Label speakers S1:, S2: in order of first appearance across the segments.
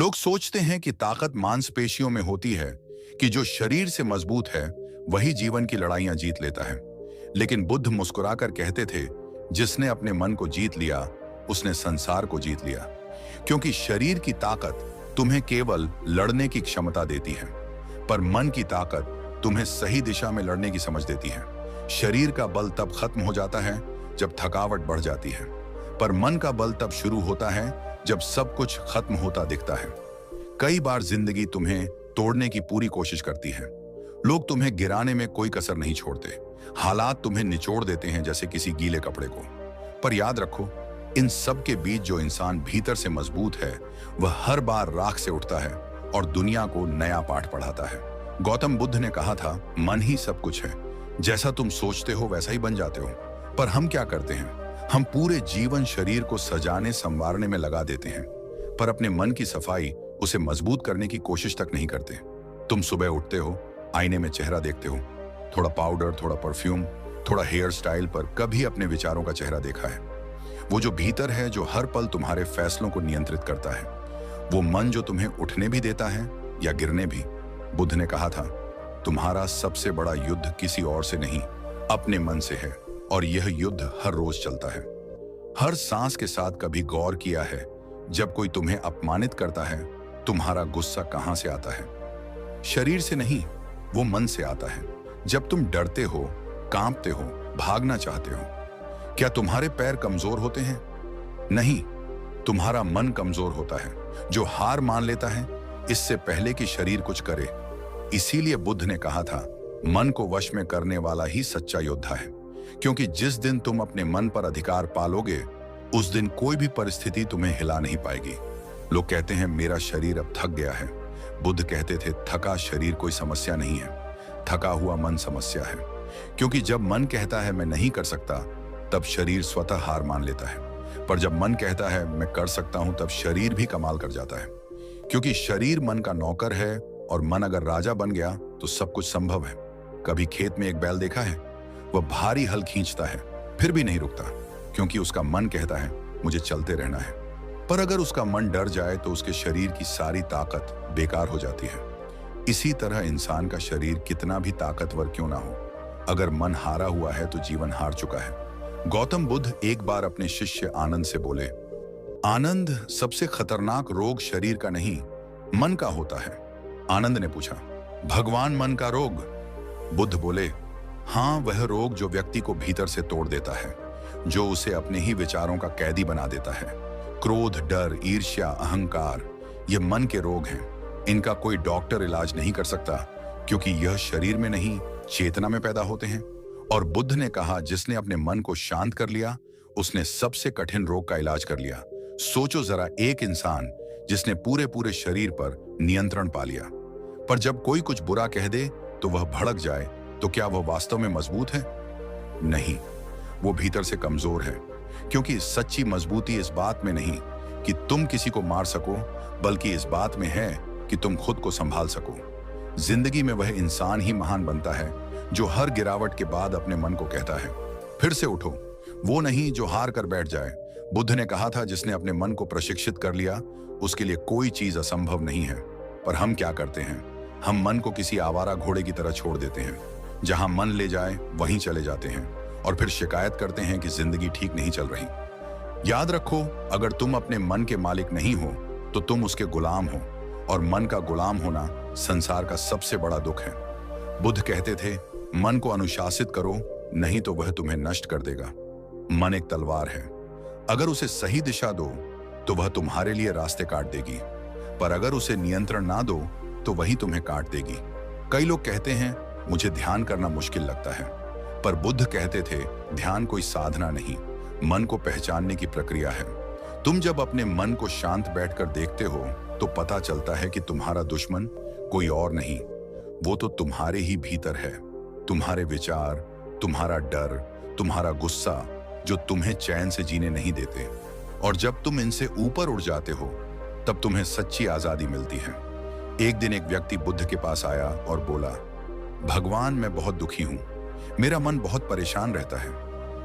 S1: लोग सोचते हैं कि ताकत मांसपेशियों में होती है, कि जो शरीर से मजबूत है वही जीवन की लड़ाइयां जीत लेता है। लेकिन बुद्ध मुस्कुराकर कहते थे, जिसने अपने मन को जीत लिया उसने संसार को जीत लिया। क्योंकि शरीर की ताकत तुम्हें केवल लड़ने की क्षमता देती है, पर मन की ताकत तुम्हें सही दिशा में लड़ने की समझ देती है। शरीर का बल तब खत्म हो जाता है जब थकावट बढ़ जाती है, पर मन का बल तब शुरू होता है जब सब कुछ खत्म होता दिखता है। कई बार जिंदगी तुम्हें तोड़ने की पूरी कोशिश करती है। लोग तुम्हें गिराने में कोई कसर नहीं छोड़ते। हालात तुम्हें निचोड़ देते हैं जैसे किसी गीले कपड़े को। पर याद रखो, इन सब के बीच जो इंसान भीतर से मजबूत है वह हर बार राख से उठता है और दुनिया को नया पाठ पढ़ाता है। गौतम बुद्ध ने कहा था, मन ही सब कुछ है। जैसा तुम सोचते हो वैसा ही बन जाते हो। पर हम क्या करते हैं? हम पूरे जीवन शरीर को सजाने संवारने में लगा देते हैं, पर अपने मन की सफाई, उसे मजबूत करने की कोशिश तक नहीं करते। तुम सुबह उठते हो, आईने में चेहरा देखते हो, थोड़ा पाउडर, थोड़ा परफ्यूम, थोड़ा हेयर स्टाइल, पर कभी अपने विचारों का चेहरा देखा है? वो जो भीतर है, जो हर पल तुम्हारे फैसलों को नियंत्रित करता है, वो मन जो तुम्हें उठने भी देता है या गिरने भी। बुद्ध ने कहा था, तुम्हारा सबसे बड़ा युद्ध किसी और से नहीं, अपने मन से है, और यह युद्ध हर रोज चलता है। हर सांस के साथ कभी गौर किया है, जब कोई तुम्हें अपमानित करता है, तुम्हारा गुस्सा कहां से आता है? शरीर से नहीं, वो मन से आता है। जब तुम डरते हो, कांपते हो, भागना चाहते हो, क्या तुम्हारे पैर कमजोर होते हैं? नहीं, तुम्हारा मन कमजोर होता है, जो हार मान लेता है इससे पहले कि शरीर कुछ करे। इसीलिए बुद्ध ने कहा था, मन को वश में करने वाला ही सच्चा योद्धा है। क्योंकि जिस दिन तुम अपने मन पर अधिकार पालोगे, उस दिन कोई भी परिस्थिति तुम्हें हिला नहीं पाएगी। लोग कहते हैं, मेरा शरीर अब थक गया है। बुद्ध कहते थे, थका शरीर कोई समस्या नहीं है, थका हुआ मन समस्या है। क्योंकि जब मन कहता है मैं नहीं कर सकता, तब शरीर स्वतः हार मान लेता है। पर जब मन कहता है मैं कर सकता हूं, तब शरीर भी कमाल कर जाता है। क्योंकि शरीर मन का नौकर है, और मन अगर राजा बन गया तो सब कुछ संभव है। कभी खेत में एक बैल देखा है? वह भारी हल खींचता है, फिर भी नहीं रुकता, क्योंकि उसका मन कहता है मुझे चलते रहना है। पर अगर उसका मन डर जाए तो उसके शरीर की सारी ताकत बेकार हो जाती है। इसी तरह इंसान का शरीर कितना भी ताकतवर क्यों ना हो, अगर मन हारा हुआ है तो जीवन हार चुका है। गौतम बुद्ध एक बार अपने शिष्य आनंद से बोले, आनंद, सबसे खतरनाक रोग शरीर का नहीं, मन का होता है। आनंद ने पूछा, भगवान, मन का रोग? बुद्ध बोले, हाँ, वह रोग जो व्यक्ति को भीतर से तोड़ देता है, जो उसे अपने ही विचारों का कैदी बना देता है। क्रोध, डर, ईर्ष्या, अहंकार, ये मन के रोग हैं। इनका कोई डॉक्टर इलाज नहीं कर सकता, क्योंकि यह शरीर में नहीं, चेतना में पैदा होते हैं। और बुद्ध ने कहा, जिसने अपने मन को शांत कर लिया, उसने सबसे कठिन रोग का इलाज कर लिया। सोचो जरा, एक इंसान जिसने पूरे पूरे शरीर पर नियंत्रण पा लिया, पर जब कोई कुछ बुरा कह दे तो वह भड़क जाए, तो क्या वह वास्तव में मजबूत है? नहीं, वो भीतर से कमजोर है। क्योंकि सच्ची मजबूती इस बात में नहीं कि तुम किसी को मार सको, बल्कि इस बात में है कि तुम खुद को संभाल सको। जिंदगी में वह इंसान ही महान बनता है जो हर गिरावट के बाद अपने मन को कहता है, फिर से उठो। वो नहीं जो हार कर बैठ जाए। बुद्ध ने कहा था, जिसने अपने मन को प्रशिक्षित कर लिया, उसके लिए कोई चीज असंभव नहीं है। पर हम क्या करते हैं? हम मन को किसी आवारा घोड़े की तरह छोड़ देते हैं। जहां मन ले जाए वहीं चले जाते हैं, और फिर शिकायत करते हैं कि जिंदगी ठीक नहीं चल रही। याद रखो, अगर तुम अपने मन के मालिक नहीं हो तो तुम उसके गुलाम हो, और मन का गुलाम होना संसार का सबसे बड़ा दुख है। बुद्ध कहते थे, मन को अनुशासित करो, नहीं तो वह तुम्हें नष्ट कर देगा। मन एक तलवार है, अगर उसे सही दिशा दो तो वह तुम्हारे लिए रास्ते काट देगी, पर अगर उसे नियंत्रण ना दो तो वही तुम्हें काट देगी। कई लोग कहते हैं, मुझे ध्यान करना मुश्किल लगता है, पर बुद्ध कहते थे, ध्यान कोई साधना नहीं, मन को पहचानने की प्रक्रिया है। तुम जब अपने मन को शांत बैठकर देखते हो तो पता चलता है कि तुम्हारा दुश्मन कोई और नहीं, वो तो तुम्हारे ही भीतर है। तुम्हारे विचार, तुम्हारा डर, तुम्हारा गुस्सा, जो तुम्हें चैन से जीने नहीं देते। और जब तुम इनसे ऊपर उड़ जाते हो, तब तुम्हें सच्ची आजादी मिलती है। एक दिन एक व्यक्ति बुद्ध के पास आया और बोला, भगवान, मैं बहुत दुखी हूं, मेरा मन बहुत परेशान रहता है।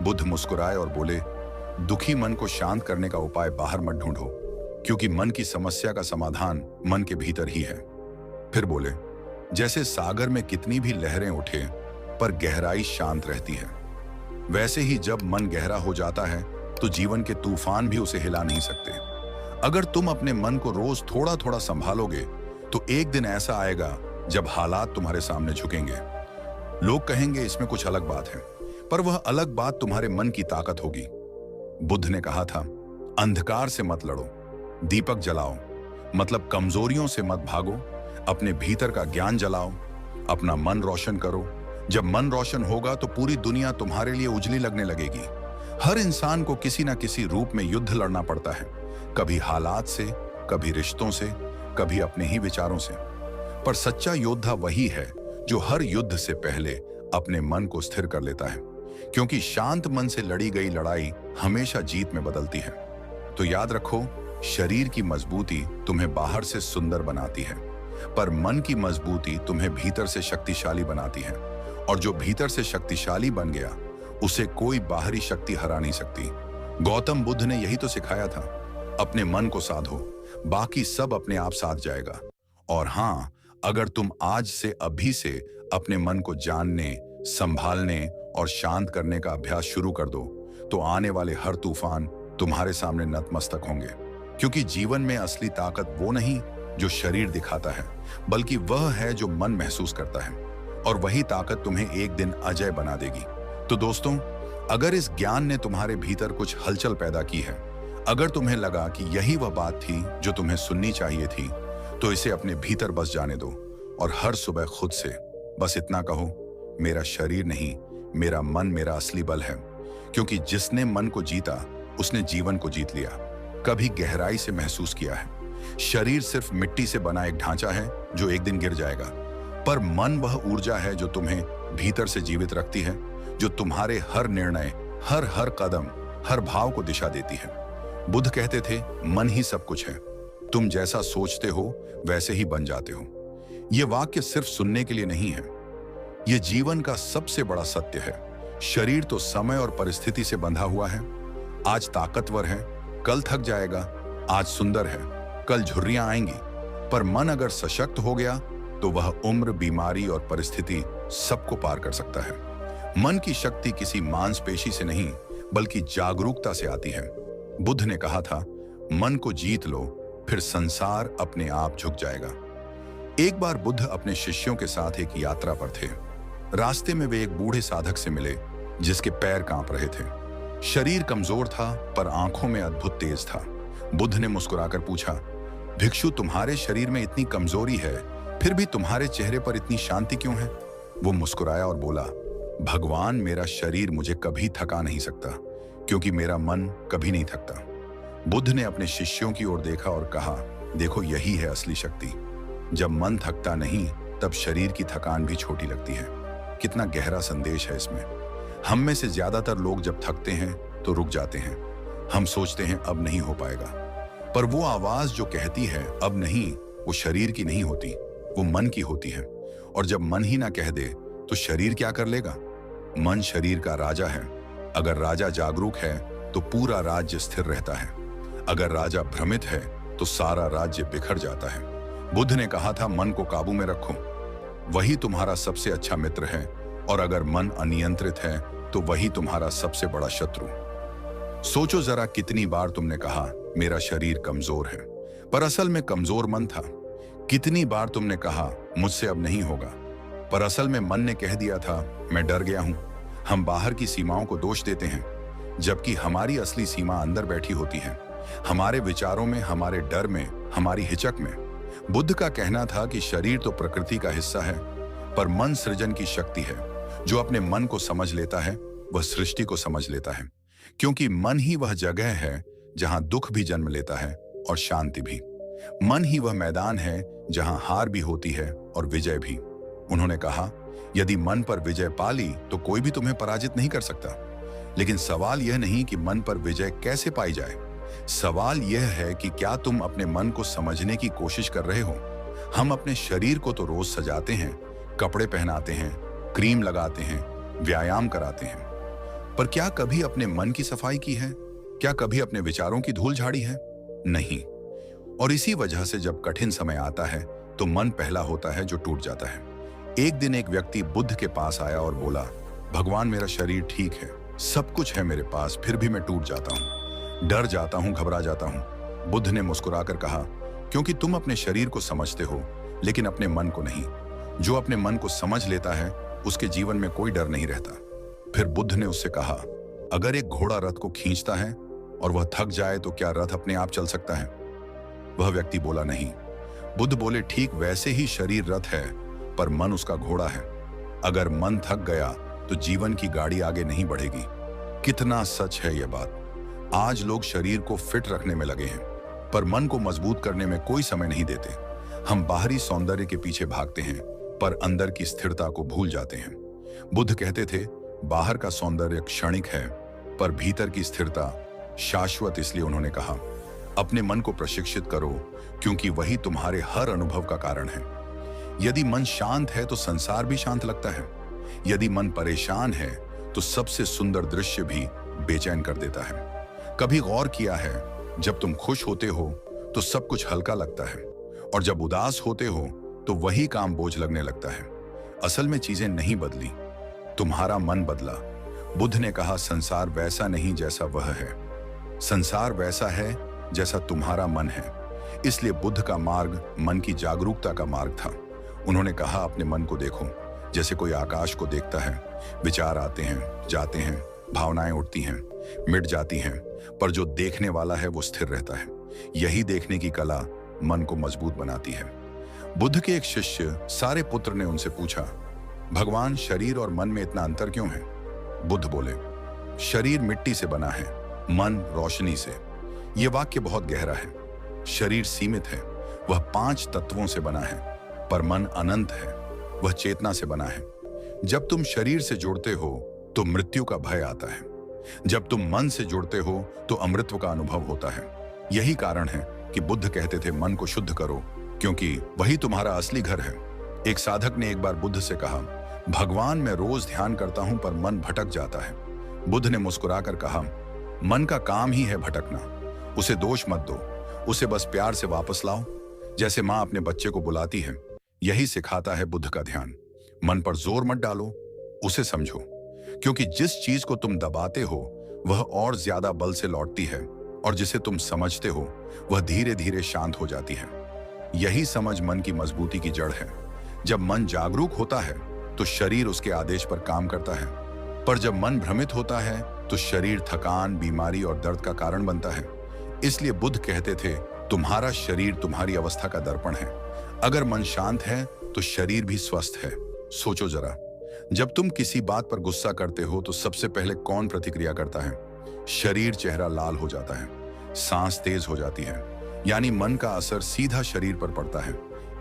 S1: बुद्ध मुस्कुराए और बोले, दुखी मन को शांत करने का उपाय बाहर मत ढूंढो, क्योंकि मन की समस्या का समाधान मन के भीतर ही है। फिर बोले, जैसे सागर में कितनी भी लहरें उठे पर गहराई शांत रहती है, वैसे ही जब मन गहरा हो जाता है तो जीवन के तूफान भी उसे हिला नहीं सकते। अगर तुम अपने मन को रोज थोड़ा थोड़ा संभालोगे तो एक दिन ऐसा आएगा जब हालात तुम्हारे सामने झुकेंगे। लोग कहेंगे इसमें कुछ अलग बात है, पर वह अलग बात तुम्हारे मन की ताकत होगी। बुद्ध ने कहा था, अंधकार से मत लड़ो, दीपक जलाओ। मतलब कमजोरियों से मत भागो, अपने भीतर का ज्ञान जलाओ, अपना मन रोशन करो। जब मन रोशन होगा तो पूरी दुनिया तुम्हारे लिए उजली लगने लगेगी। हर इंसान को किसी न किसी रूप में युद्ध लड़ना पड़ता है, कभी हालात से, कभी रिश्तों से, कभी अपने ही विचारों से। पर सच्चा योद्धा वही है जो हर युद्ध से पहले अपने मन को स्थिर कर लेता है, क्योंकि शांत मन से लड़ी गई लड़ाई हमेशा जीत में बदलती है। तो याद रखो, शरीर की मजबूती तुम्हें बाहर से सुंदर बनाती है, पर मन की मजबूती तुम्हें भीतर से शक्तिशाली बनाती है। और जो भीतर से शक्तिशाली बन गया उसे कोई बाहरी शक्ति हरा नहीं सकती। गौतम बुद्ध ने यही तो सिखाया था, अपने मन को साधो, बाकी सब अपने आप साध जाएगा। और हाँ, अगर तुम आज से अभी से अपने मन को जानने, संभालने और शांत करने का अभ्यास शुरू कर दो तो आने वाले हर तूफान तुम्हारे सामने नतमस्तक होंगे। क्योंकि जीवन में असली ताकत वो नहीं जो शरीर दिखाता है, बल्कि वह है जो मन महसूस करता है। और वही ताकत तुम्हें एक दिन अजय बना देगी। तो दोस्तों, अगर इस ज्ञान ने तुम्हारे भीतर कुछ हलचल पैदा की है, अगर तुम्हें लगा कि यही वह बात थी जो तुम्हें सुननी चाहिए थी, तो इसे अपने भीतर बस जाने दो और हर सुबह खुद से बस इतना कहो, मेरा शरीर नहीं, मेरा मन मेरा असली बल है। क्योंकि जिसने मन को जीता उसने जीवन को जीत लिया। कभी गहराई से महसूस किया है, शरीर सिर्फ मिट्टी से बना एक ढांचा है जो एक दिन गिर जाएगा, पर मन वह ऊर्जा है जो तुम्हें भीतर से जीवित रखती है, जो तुम्हारे हर निर्णय, हर कदम, हर भाव को दिशा देती है। बुद्ध कहते थे, मन ही सब कुछ है, तुम जैसा सोचते हो वैसे ही बन जाते हो। यह वाक्य सिर्फ सुनने के लिए नहीं है, यह जीवन का सबसे बड़ा सत्य है। शरीर तो समय और परिस्थिति से बंधा हुआ है, आज ताकतवर है, कल थक जाएगा, आज सुंदर है, कल झुर्रियां आएंगी। पर मन अगर सशक्त हो गया तो वह उम्र, बीमारी और परिस्थिति सबको पार कर सकता है। मन की शक्ति किसी मांसपेशी से नहीं बल्कि जागरूकता से आती है। बुद्ध ने कहा था, मन को जीत लो, फिर संसार अपने आप झुक जाएगा। एक बार बुद्ध अपने शिष्यों के साथ एक यात्रा पर थे। रास्ते में वे एक बूढ़े साधक से मिले जिसके पैर कांप रहे थे। शरीर कमजोर था पर आंखों में अद्भुत तेज था। बुद्ध ने मुस्कुराकर पूछा, भिक्षु, तुम्हारे शरीर में इतनी कमजोरी है, फिर भी तुम्हारे चेहरे पर इतनी शांति क्यों है? वो मुस्कुराया और बोला, भगवान, मेरा शरीर मुझे कभी थका नहीं सकता, क्योंकि मेरा मन कभी नहीं थकता। बुद्ध ने अपने शिष्यों की ओर देखा और कहा, देखो, यही है असली शक्ति। जब मन थकता नहीं तब शरीर की थकान भी छोटी लगती है। कितना गहरा संदेश है इसमें। हम में से ज्यादातर लोग जब थकते हैं तो रुक जाते हैं। हम सोचते हैं अब नहीं हो पाएगा, पर वो आवाज जो कहती है अब नहीं, वो शरीर की नहीं होती, वो मन की होती है। और जब मन ही ना कह दे तो शरीर क्या कर लेगा? मन शरीर का राजा है। अगर राजा जागरूक है तो पूरा राज्य स्थिर रहता है। अगर राजा भ्रमित है तो सारा राज्य बिखर जाता है। बुद्ध ने कहा था, मन को काबू में रखो, वही तुम्हारा सबसे अच्छा मित्र है। और अगर मन अनियंत्रित है तो वही तुम्हारा सबसे बड़ा शत्रु। सोचो जरा, कितनी बार तुमने कहा मेरा शरीर कमजोर है, पर असल में कमजोर मन था। कितनी बार तुमने कहा मुझसे अब नहीं होगा, पर असल में मन ने कह दिया था मैं डर गया हूं। हम बाहर की सीमाओं को दोष देते हैं, जबकि हमारी असली सीमा अंदर बैठी होती है, हमारे विचारों में, हमारे डर में, हमारी हिचक में। बुद्ध का कहना था कि शरीर तो प्रकृति का हिस्सा है, पर मन सृजन की शक्ति है। जो अपने मन को समझ लेता है वह सृष्टि को समझ लेता है, क्योंकि मन ही वह जगह है जहां दुख भी जन्म लेता है और शांति भी। मन ही वह मैदान है जहां हार भी होती है और विजय भी। उन्होंने कहा, यदि मन पर विजय पा ली तो कोई भी तुम्हें पराजित नहीं कर सकता। लेकिन सवाल यह नहीं कि मन पर विजय कैसे पाई जाए, सवाल यह है कि क्या तुम अपने मन को समझने की कोशिश कर रहे हो। हम अपने शरीर को तो रोज सजाते हैं, कपड़े पहनाते हैं, क्रीम लगाते हैं, व्यायाम कराते हैं, पर क्या कभी अपने मन की सफाई की है? क्या कभी अपने विचारों की धूल झाड़ी है? नहीं। और इसी वजह से जब कठिन समय आता है तो मन पहला होता है जो टूट जाता है। एक दिन एक व्यक्ति बुद्ध के पास आया और बोला, भगवान मेरा शरीर ठीक है, सब कुछ है मेरे पास, फिर भी मैं टूट जाता हूँ, डर जाता हूँ, घबरा जाता हूँ। बुद्ध ने मुस्कुराकर कहा, क्योंकि तुम अपने शरीर को समझते हो लेकिन अपने मन को नहीं। जो अपने मन को समझ लेता है उसके जीवन में कोई डर नहीं रहता। फिर बुद्ध ने उससे कहा, अगर एक घोड़ा रथ को खींचता है और वह थक जाए तो क्या रथ अपने आप चल सकता है? वह व्यक्ति बोला, नहीं। बुद्ध बोले, ठीक वैसे ही शरीर रथ है पर मन उसका घोड़ा है। अगर मन थक गया तो जीवन की गाड़ी आगे नहीं बढ़ेगी। कितना सच है यह बात। आज लोग शरीर को फिट रखने में लगे हैं पर मन को मजबूत करने में कोई समय नहीं देते। हम बाहरी सौंदर्य के पीछे भागते हैं पर अंदर की स्थिरता को भूल जाते हैं। बुद्ध कहते थे, बाहर का सौंदर्य क्षणिक है पर भीतर की स्थिरता शाश्वत। इसलिए उन्होंने कहा, अपने मन को प्रशिक्षित करो क्योंकि वही तुम्हारे हर अनुभव का कारण है। यदि मन शांत है तो संसार भी शांत लगता है। यदि मन परेशान है तो सबसे सुंदर दृश्य भी बेचैन कर देता है। कभी गौर किया है, जब तुम खुश होते हो तो सब कुछ हल्का लगता है और जब उदास होते हो तो वही काम बोझ लगने लगता है। असल में चीजें नहीं बदली, तुम्हारा मन बदला। बुद्ध ने कहा, संसार वैसा नहीं जैसा वह है, संसार वैसा है जैसा तुम्हारा मन है। इसलिए बुद्ध का मार्ग मन की जागरूकता का मार्ग था। उन्होंने कहा, अपने मन को देखो जैसे कोई आकाश को देखता है। विचार आते हैं, जाते हैं, भावनाएं उठती हैं, मिट जाती हैं, पर जो देखने वाला है वो स्थिर रहता है। यही देखने की कला मन को मजबूत बनाती है। बुद्ध के एक शिष्य सारे पुत्र ने उनसे पूछा, भगवान, शरीर और मन में इतना अंतर क्यों है? बुद्ध बोले, शरीर मिट्टी से बना है, मन रोशनी से। यह वाक्य बहुत गहरा है। शरीर सीमित है, वह 5 तत्वों से बना है, पर मन अनंत है, वह चेतना से बना है। जब तुम शरीर से जुड़ते हो तो मृत्यु का भय आता है, जब तुम मन से जुड़ते हो तो अमृतत्व का अनुभव होता है। यही कारण है कि बुद्ध कहते थे, मन को शुद्ध करो क्योंकि वही तुम्हारा असली घर है। एक साधक ने एक बार बुद्ध से कहा, भगवान, मैं रोज ध्यान करता हूं पर मन भटक जाता है। बुद्ध ने मुस्कुराकर कहा, मन का काम ही है भटकना, उसे दोष मत दो, उसे बस प्यार से वापस लाओ, जैसे माँ अपने बच्चे को बुलाती है। यही सिखाता है बुद्ध का ध्यान। मन पर जोर मत डालो, उसे समझो, क्योंकि जिस चीज को तुम दबाते हो वह और ज्यादा बल से लौटती है और जिसे तुम समझते हो वह धीरे धीरे शांत हो जाती है। यही समझ मन की मजबूती की जड़ है। जब मन जागरूक होता है तो शरीर उसके आदेश पर काम करता है, पर जब मन भ्रमित होता है तो शरीर थकान, बीमारी और दर्द का कारण बनता है। इसलिए बुद्ध कहते थे, तुम्हारा शरीर तुम्हारी अवस्था का दर्पण है। अगर मन शांत है तो शरीर भी स्वस्थ है। सोचो जरा, जब तुम किसी बात पर गुस्सा करते हो तो सबसे पहले कौन प्रतिक्रिया करता है? शरीर, चेहरा लाल हो जाता है, सांस तेज हो जाती है, यानी मन का असर सीधा शरीर पर पड़ता है।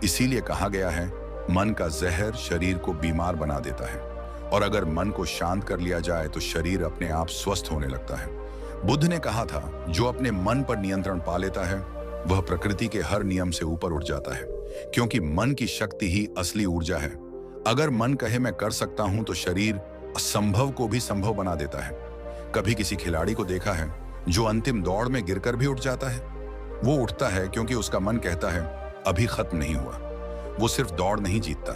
S1: इसीलिए कहा गया है, मन का जहर शरीर को बीमार बना देता है, और अगर मन को शांत कर लिया जाए तो शरीर अपने आप स्वस्थ होने लगता है। बुद्ध ने कहा था, जो अपने मन पर नियंत्रण पा लेता है वह प्रकृति के हर नियम से ऊपर उठ जाता है, क्योंकि मन की शक्ति ही असली ऊर्जा है। अगर मन कहे मैं कर सकता हूं तो शरीर असंभव को भी संभव बना देता है। कभी किसी खिलाड़ी को देखा है जो अंतिम दौड़ में गिरकर भी उठ जाता है? वो उठता है क्योंकि उसका मन कहता है अभी खत्म नहीं हुआ। वो सिर्फ दौड़ नहीं जीतता,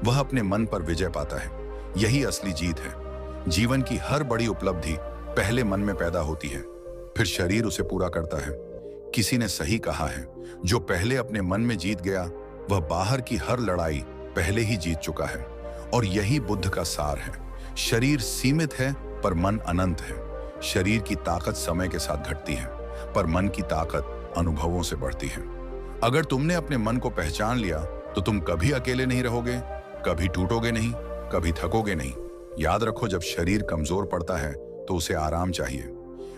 S1: वह अपने मन पर विजय पाता है। यही असली जीत है। जीवन की हर बड़ी उपलब्धि पहले मन में पैदा होती है, फिर शरीर उसे पूरा करता है। किसी ने सही कहा है, जो पहले अपने मन में जीत गया वह बाहर की हर लड़ाई पहले ही जीत चुका है। और यही बुद्ध का सार है। शरीर सीमित है पर मन अनंत है। शरीर की ताकत समय के साथ घटती है, पर मन की ताकत अनुभवों से बढ़ती है। अगर तुमने अपने मन को पहचान लिया तो तुम कभी अकेले नहीं रहोगे, कभी टूटोगे नहीं, कभी थकोगे नहीं। याद रखो, जब शरीर कमजोर पड़ता है तो उसे आराम चाहिए,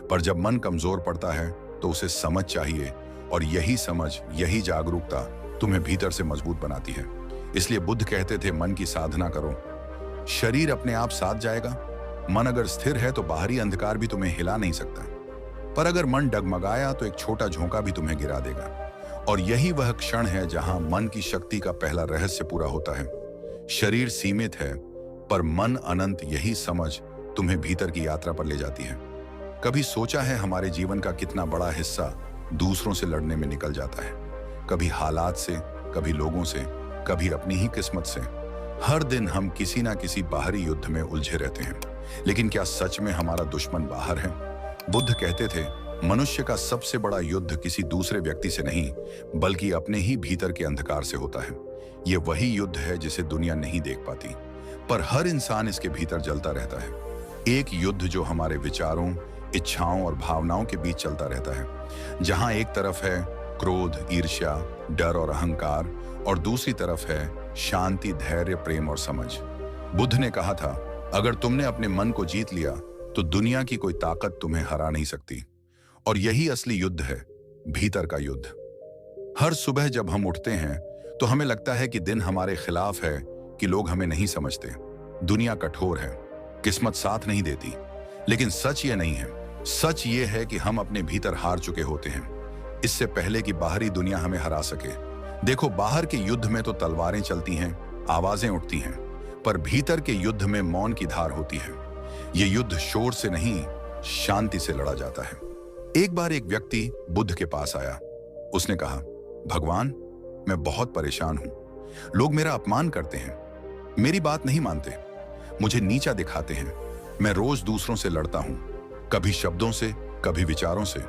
S1: पर जब मन कमजोर पड़ता है तो उसे समझ चाहिए, और यही समझ, यही जागरूकता तुम्हें भीतर से मजबूत बनाती है। इसलिए बुद्ध कहते थे, मन की साधना करो, शरीर अपने आप साथ जाएगा। मन अगर स्थिर है तो बाहरी अंधकार भी तुम्हें हिला नहीं सकता, पर अगर मन डगमगाया तो एक छोटा झोंका भी तुम्हें गिरा देगा। और यही वह क्षण है जहां मन की शक्ति का पहला रहस्य पूरा होता है। शरीर सीमित है पर मन अनंत। यही समझ तुम्हें भीतर की यात्रा पर ले जाती है। कभी सोचा है, हमारे जीवन का कितना बड़ा हिस्सा दूसरों से लड़ने में निकल जाता है? कभी हालात से, कभी लोगों से, कभी अपनी ही किस्मत से। हर दिन हम किसी ना किसी बाहरी युद्ध में उलझे रहते हैं, लेकिन क्या सच में हमारा दुश्मन बाहर है? बुद्ध कहते थे, मनुष्य का सबसे बड़ा युद्ध किसी दूसरे व्यक्ति से नहीं, बल्कि अपने ही भीतर के अंधकार से होता है। ये वही युद्ध है जिसे दुनिया नहीं देख पाती, पर हर इंसान इसके भीतर जलता रहता है। एक युद्ध जो हमारे विचारों, इच्छाओं और भावनाओं के बीच चलता रहता है, जहां एक तरफ है क्रोध, ईर्ष्या, डर और अहंकार, और दूसरी तरफ है शांति, धैर्य, प्रेम और समझ। बुद्ध ने कहा था, अगर तुमने अपने मन को जीत लिया तो दुनिया की कोई ताकत तुम्हें हरा नहीं सकती। और यही असली युद्ध है, भीतर का युद्ध। हर सुबह जब हम उठते हैं तो हमें लगता है कि दिन हमारे खिलाफ है, कि लोग हमें नहीं समझते, दुनिया कठोर है, किस्मत साथ नहीं देती। लेकिन सच ये नहीं है। सच ये है कि हम अपने भीतर हार चुके होते हैं, इससे पहले कि बाहरी दुनिया हमें हरा सके। देखो, बाहर के युद्ध में तो तलवारें चलती हैं, आवाजें उठती हैं, पर भीतर के युद्ध में मौन की धार होती है। ये युद्ध शोर से नहीं, शांति से लड़ा जाता है। एक बार एक व्यक्ति बुद्ध के पास आया। उसने कहा, भगवान, मैं बहुत परेशान हूं। लोग मेरा अपमान करते हैं, मेरी बात नहीं मानते, मुझे नीचा दिखाते हैं। मैं रोज दूसरों से लड़ता हूं, कभी शब्दों से, कभी विचारों से।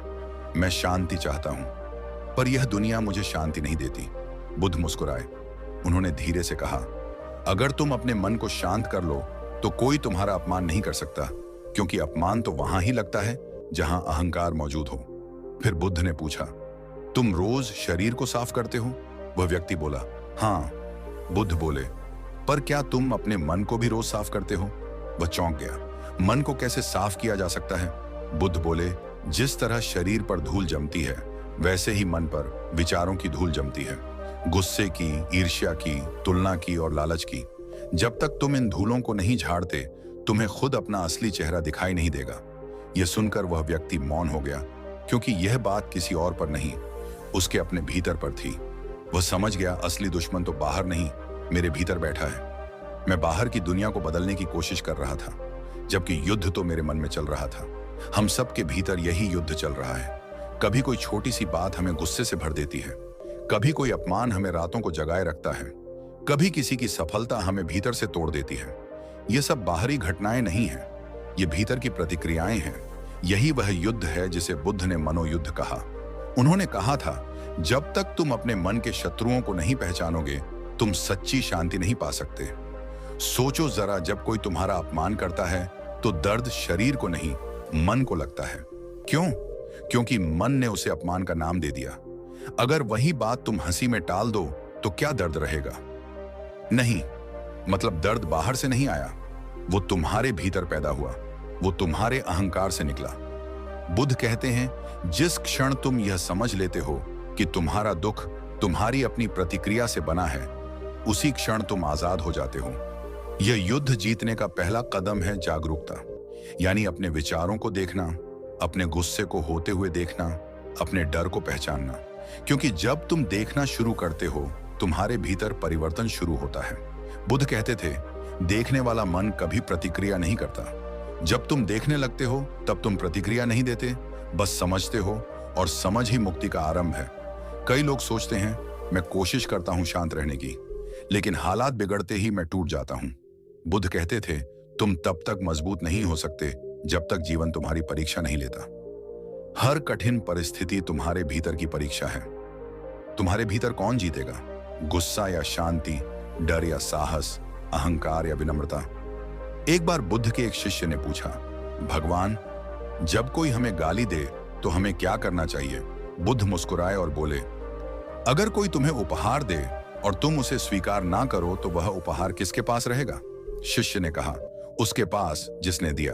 S1: मैं शांति चाहता हूं, पर यह दुनिया मुझे शांति नहीं देती। बुद्ध मुस्कुराए। उन्होंने धीरे से कहा, अगर तुम अपने मन को शांत कर लो तो कोई तुम्हारा अपमान नहीं कर सकता, क्योंकि अपमान तो वहां ही लगता है जहां अहंकार मौजूद हो। फिर बुद्ध ने पूछा, तुम रोज शरीर को साफ करते हो? वह व्यक्ति बोला, हाँ। बुद्ध बोले, पर क्या तुम अपने मन को भी रोज साफ करते हो? वह चौंक गया। मन को कैसे साफ किया जा सकता है? बुद्ध बोले, जिस तरह शरीर पर धूल जमती है, वैसे ही मन पर विचारों की धूल जमती है, गुस्से की, ईर्ष्या की, तुलना की और लालच की। जब तक तुम इन धूलों को नहीं झाड़ते, तुम्हें खुद अपना असली चेहरा दिखाई नहीं देगा। यह सुनकर वह व्यक्ति मौन हो गया, क्योंकि यह बात किसी और पर नहीं, उसके अपने भीतर पर थी। वह समझ गया, असली दुश्मन तो बाहर नहीं, मेरे भीतर बैठा है। मैं बाहर की दुनिया को बदलने की कोशिश कर रहा था, जबकि युद्ध तो मेरे मन में चल रहा था। हम सबके भीतर यही युद्ध चल रहा है। कभी कोई छोटी सी बात हमें गुस्से से भर देती है, कभी कोई अपमान हमें रातों को जगाए रखता है, कभी किसी की सफलता हमें भीतर से तोड़ देती है। ये सब बाहरी घटनाएं नहीं हैं, ये भीतर की प्रतिक्रियाएं हैं। यही वह युद्ध है जिसे बुद्ध ने मनोयुद्ध कहा। उन्होंने कहा था, जब तक तुम अपने मन के शत्रुओं को नहीं पहचानोगे, तुम सच्ची शांति नहीं पा सकते। सोचो जरा, जब कोई तुम्हारा अपमान करता है तो दर्द शरीर को नहीं, मन को लगता है। क्यों? क्योंकि मन ने उसे अपमान का नाम दे दिया। अगर वही बात तुम हंसी में टाल दो तो क्या दर्द रहेगा? नहीं, मतलब दर्द बाहर से नहीं आया, वो तुम्हारे भीतर पैदा हुआ, वो तुम्हारे अहंकार से निकला। बुद्ध कहते हैं, जिस क्षण तुम यह समझ लेते हो कि तुम्हारा दुख तुम्हारी अपनी प्रतिक्रिया से बना है, उसी क्षण तुम आजाद हो जाते हो। यह युद्ध जीतने का पहला कदम है जागरूकता, यानी अपने विचारों को देखना, अपने गुस्से को होते हुए देखना, अपने डर को पहचानना। क्योंकि जब तुम देखना शुरू करते हो, तुम्हारे भीतर परिवर्तन शुरू होता है। बुद्ध कहते थे, देखने वाला मन कभी प्रतिक्रिया नहीं करता। जब तुम देखने लगते हो तब तुम प्रतिक्रिया नहीं देते, बस समझते हो, और समझ ही मुक्ति का आरंभ है। कई लोग सोचते हैं, मैं कोशिश करता हूं शांत रहने की, लेकिन हालात बिगड़ते ही मैं टूट जाता हूं। बुद्ध कहते थे, तुम तब तक मजबूत नहीं हो सकते जब तक जीवन तुम्हारी परीक्षा नहीं लेता। हर कठिन परिस्थिति तुम्हारे भीतर की परीक्षा है। तुम्हारे भीतर कौन जीतेगा? गुस्सा या शांति, डर या साहस, अहंकार या विनम्रता? एक बार बुद्ध के एक शिष्य ने पूछा, भगवान, जब कोई हमें गाली दे तो हमें क्या करना चाहिए? बुद्ध मुस्कुराए और बोले, अगर कोई तुम्हें उपहार दे और तुम उसे स्वीकार ना करो तो वह उपहार किसके पास रहेगा? शिष्य ने कहा, उसके पास जिसने दिया।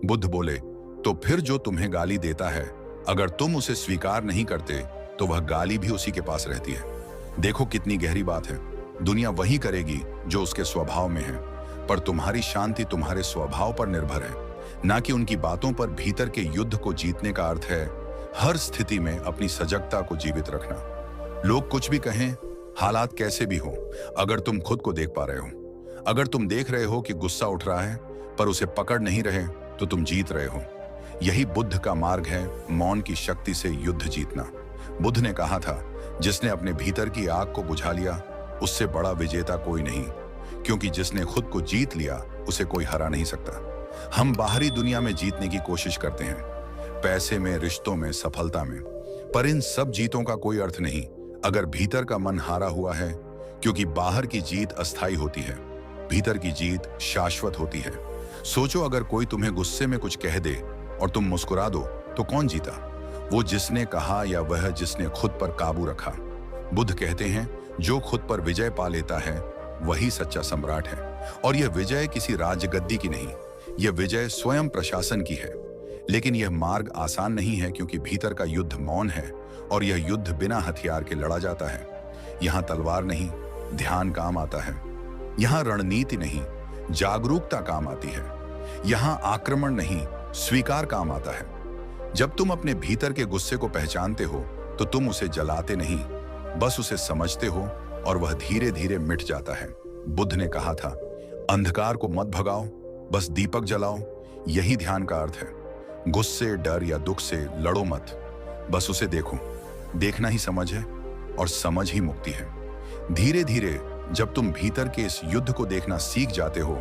S1: बुद्ध बोले, तो फिर जो तुम्हें गाली देता है, अगर तुम उसे स्वीकार नहीं करते तो वह गाली भी उसी के पास रहती है। देखो कितनी गहरी बात है। दुनिया वही करेगी जो उसके स्वभाव में है, पर तुम्हारी शांति तुम्हारे स्वभाव पर निर्भर है, ना कि उनकी बातों पर। भीतर के युद्ध को जीतने का अर्थ है हर स्थिति में अपनी सजगता को जीवित रखना। लोग कुछ भी कहें, हालात कैसे भी हो, अगर तुम खुद को देख पा रहे हो, अगर तुम देख रहे हो कि गुस्सा उठ रहा है पर उसे पकड़ नहीं रहे, तो तुम जीत रहे हो। यही बुद्ध का मार्ग है, मौन की शक्ति से युद्ध जीतना। बुद्ध ने कहा था, जिसने अपने भीतर की आग को बुझा लिया, उससे बड़ा विजेता कोई नहीं, क्योंकि जिसने खुद को जीत लिया उसे कोई हरा नहीं सकता। हम बाहरी दुनिया में जीतने की कोशिश करते हैं, पैसे में, रिश्तों में, सफलता में, पर इन सब जीतों का कोई अर्थ नहीं अगर भीतर का मन हारा हुआ है, क्योंकि बाहर की जीत अस्थायी होती है, भीतर की जीत शाश्वत होती है। सोचो, अगर कोई तुम्हें गुस्से में कुछ कह दे और तुम मुस्कुरा दो तो कौन जीता? वो जिसने कहा या वह जिसने खुद पर काबू रखा? बुद्ध कहते हैं, जो खुद पर विजय पा लेता है वही सच्चा सम्राट है। और यह विजय किसी राजगद्दी की नहीं, यह विजय स्वयं प्रशासन की है। लेकिन यह मार्ग आसान नहीं है, क्योंकि भीतर का युद्ध मौन है और यह युद्ध बिना हथियार के लड़ा जाता है। यहाँ तलवार नहीं, ध्यान काम आता है। यहाँ रणनीति नहीं, जागरूकता काम आती है। यहाँ आक्रमण नहीं, स्वीकार काम आता है। जब तुम अपने भीतर के गुस्से को पहचानते हो तो तुम उसे जलाते नहीं, बस उसे समझते हो और वह धीरे धीरे मिट जाता है। बुद्ध ने कहा था, अंधकार को मत भगाओ, बस दीपक जलाओ। यही ध्यान का अर्थ है। गुस्से, डर या दुख से लड़ो मत, बस उसे देखो। देखना ही समझ है और समझ ही मुक्ति है। धीरे धीरे जब तुम भीतर के इस युद्ध को देखना सीख जाते हो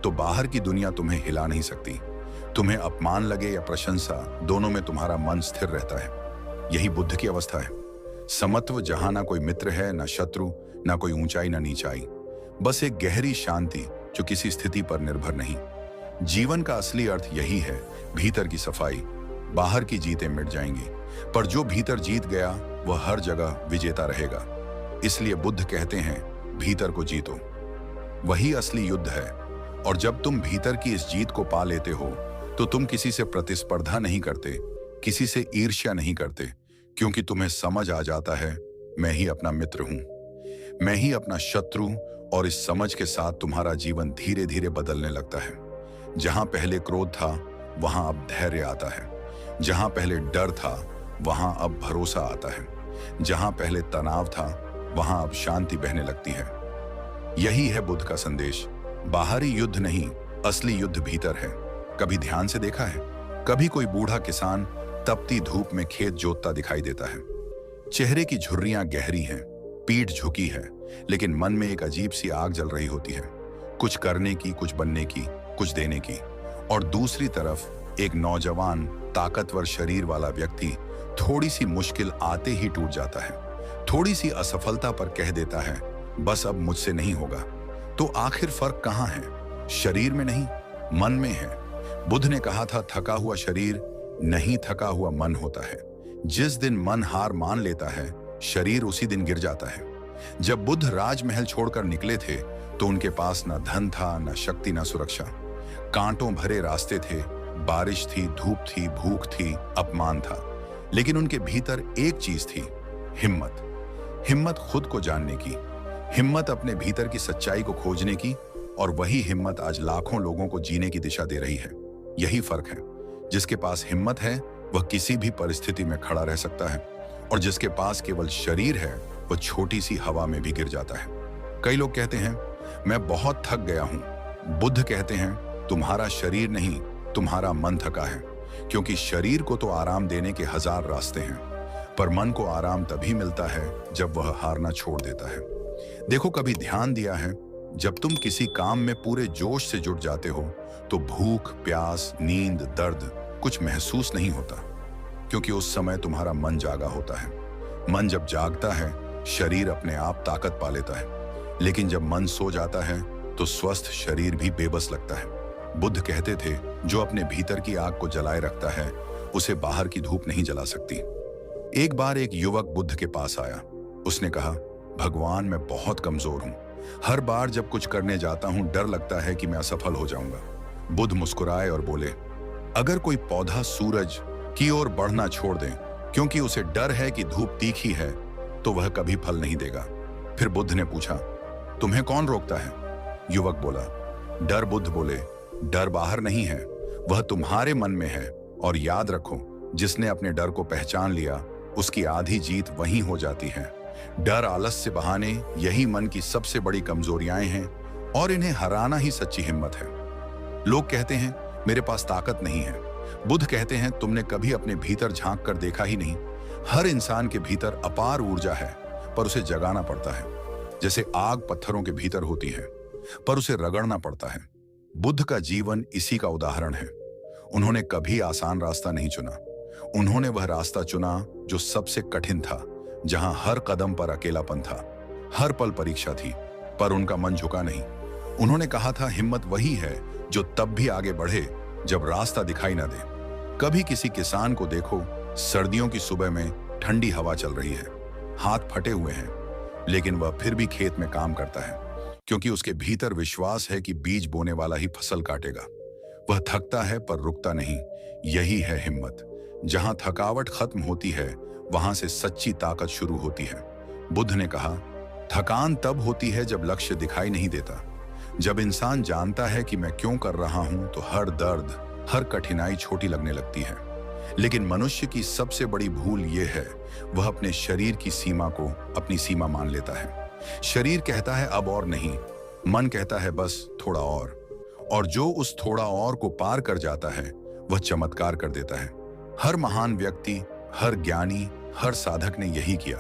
S1: तो बाहर की दुनिया तुम्हें हिला नहीं सकती। तुम्हें अपमान लगे या प्रशंसा, दोनों में तुम्हारा मन स्थिर रहता है। यही बुद्ध की अवस्था है। समत्व, जहां ना कोई मित्र है, ना शत्रु, ना कोई ऊंचाई ना नीचाई, बस एक गहरी शांति जो किसी स्थिति पर निर्भर नहीं। जीवन का असली अर्थ यही है, भीतर की सफाई। बाहर की जीतें मिट जाएंगी, पर जो भीतर जीत गया वह हर जगह विजेता रहेगा। इसलिए बुद्ध कहते हैं, भीतर को जीतो, वही असली युद्ध है। और जब तुम भीतर की इस जीत को पा लेते हो तो तुम किसी से प्रतिस्पर्धा नहीं करते, किसी से ईर्ष्या नहीं करते, क्योंकि तुम्हें समझ आ जाता है, मैं ही अपना मित्र हूं, मैं ही अपना शत्रु। और इस समझ के साथ तुम्हारा जीवन धीरे धीरे बदलने लगता है। जहां पहले क्रोध था वहां अब धैर्य आता है। जहां पहले डर था वहां अब भरोसा आता है। जहां पहले तनाव था वहां अब शांति बहने लगती है। यही है बुद्ध का संदेश। बाहरी युद्ध नहीं, असली युद्ध भीतर है। कभी ध्यान से देखा है? कभी कोई बूढ़ा किसान तपती धूप में खेत जोतता दिखाई देता है। चेहरे की झुर्रियां गहरी हैं, पीठ झुकी है, लेकिन मन में एक अजीब सी आग जल रही होती है, कुछ करने की, कुछ बनने की, कुछ देने की। और दूसरी तरफ एक नौजवान ताकतवर शरीर वाला व्यक्ति थोड़ी सी मुश्किल आते ही टूट जाता है, थोड़ी सी असफलता पर कह देता है, बस अब मुझसे नहीं होगा। तो आखिर फर्क कहां है? शरीर में नहीं, मन में है। बुद्ध ने कहा था, थका हुआ शरीर नहीं, थका हुआ मन होता है। जिस दिन मन हार मान लेता है, शरीर उसी दिन गिर जाता है। जब बुद्ध राजमहल छोड़कर निकले थे तो उनके पास ना धन था, ना शक्ति, ना सुरक्षा। कांटों भरे रास्ते थे, बारिश थी, धूप थी, भूख थी, अपमान था। लेकिन उनके भीतर एक चीज थी, हिम्मत। हिम्मत खुद को जानने की, हिम्मत अपने भीतर की सच्चाई को खोजने की। और वही हिम्मत आज लाखों लोगों को जीने की दिशा दे रही है। यही फर्क है, जिसके पास हिम्मत है वह किसी भी परिस्थिति में खड़ा रह सकता है, और जिसके पास केवल शरीर है वह छोटी सी हवा में भी गिर जाता है। कई लोग कहते हैं, मैं बहुत थक गया हूं। बुद्ध कहते हैं, तुम्हारा शरीर नहीं, तुम्हारा मन थका है। क्योंकि शरीर को तो आराम देने के 1000 रास्ते हैं, पर मन को आराम तभी मिलता है जब वह हारना छोड़ देता है। देखो, कभी ध्यान दिया है, जब तुम किसी काम में पूरे जोश से जुट जाते हो तो भूख, प्यास, नींद, दर्द कुछ महसूस नहीं होता, क्योंकि उस समय तुम्हारा मन जागा होता है। मन जब जागता है, शरीर अपने आप ताकत पा लेता है। लेकिन जब मन सो जाता है तो स्वस्थ शरीर भी बेबस लगता है। बुद्ध कहते थे, जो अपने भीतर की आग को जलाए रखता है उसे बाहर की धूप नहीं जला सकती। एक बार एक युवक बुद्ध के पास आया। उसने कहा, भगवान, मैं बहुत कमजोर हूं। हर बार जब कुछ करने जाता हूं डर लगता है कि मैं असफल हो जाऊंगा। बुद्ध मुस्कुराए और बोले, अगर कोई पौधा सूरज की ओर बढ़ना छोड़ दे क्योंकि उसे डर है कि धूप तीखी है तो वह कभी फल नहीं देगा। फिर बुद्ध ने पूछा, तुम्हें कौन रोकता है? युवक बोला, डर। बुद्ध बोले, डर बाहर नहीं है, वह तुम्हारे मन में है। और याद रखो, जिसने अपने डर को पहचान लिया उसकी आधी जीत वहीं हो जाती है। डर, आलस्य, बहाने, यही मन की सबसे बड़ी कमजोरियां हैं और इन्हें हराना ही सच्ची हिम्मत है। लोग कहते हैं, मेरे पास ताकत नहीं है। बुद्ध कहते हैं, तुमने कभी अपने भीतर झांक कर देखा ही नहीं। हर इंसान के भीतर अपार ऊर्जा है, पर उसे जगाना पड़ता है। जैसे आग पत्थरों के भीतर होती है, पर उसे रगड़ना पड़ता है। बुद्ध का जीवन इसी का उदाहरण है। उन्होंने कभी आसान रास्ता नहीं चुना। उन्होंने वह रास्ता चुना जो सबसे कठिन था, जहां हर कदम पर अकेलापन था, हर पल परीक्षा थी, पर उनका मन झुका नहीं। उन्होंने कहा था, हिम्मत वही है जो तब भी आगे बढ़े जब रास्ता दिखाई ना दे। कभी किसी किसान को देखो, सर्दियों की सुबह में ठंडी हवा चल रही है, हाथ फटे हुए हैं, लेकिन वह फिर भी खेत में काम करता है, क्योंकि उसके भीतर विश्वास है कि बीज बोने वाला ही फसल काटेगा। वह थकता है पर रुकता नहीं। यही है हिम्मत। जहां थकावट खत्म होती है, वहां से सच्ची ताकत शुरू होती है। बुद्ध ने कहा, थकान तब होती है जब लक्ष्य दिखाई नहीं देता। जब इंसान जानता है कि मैं क्यों कर रहा हूं, तो हर दर्द, हर कठिनाई छोटी लगने लगती है। लेकिन मनुष्य की सबसे बड़ी भूल यह है, वह अपने शरीर की सीमा को अपनी सीमा मान लेता है। शरीर कहता है अब और नहीं, मन कहता है बस थोड़ा और जो उस थोड़ा और को पार कर जाता है, वह चमत्कार कर देता है। हर महान व्यक्ति, हर ज्ञानी, हर साधक ने यही किया।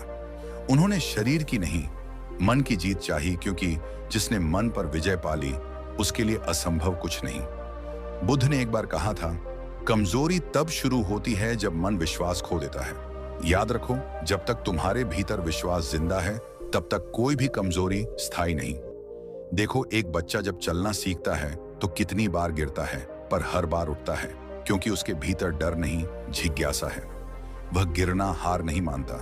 S1: उन्होंने शरीर की नहीं, मन की जीत चाही, क्योंकि जिसने मन पर विजय पाली, उसके लिए असंभव कुछ नहीं। बुद्ध ने एक बार कहा था, कमजोरी तब शुरू होती है जब मन विश्वास खो देता है। याद रखो, जब तक तुम्हारे भीतर विश्वास जिंदा है, तब तक कोई भी कमजोरी स्थायी नहीं। देखो, एक बच्चा जब चलना सीखता है तो कितनी बार गिरता है, पर हर बार उठता है, क्योंकि उसके भीतर डर नहीं, जिज्ञासा है। वह गिरना हार नहीं मानता,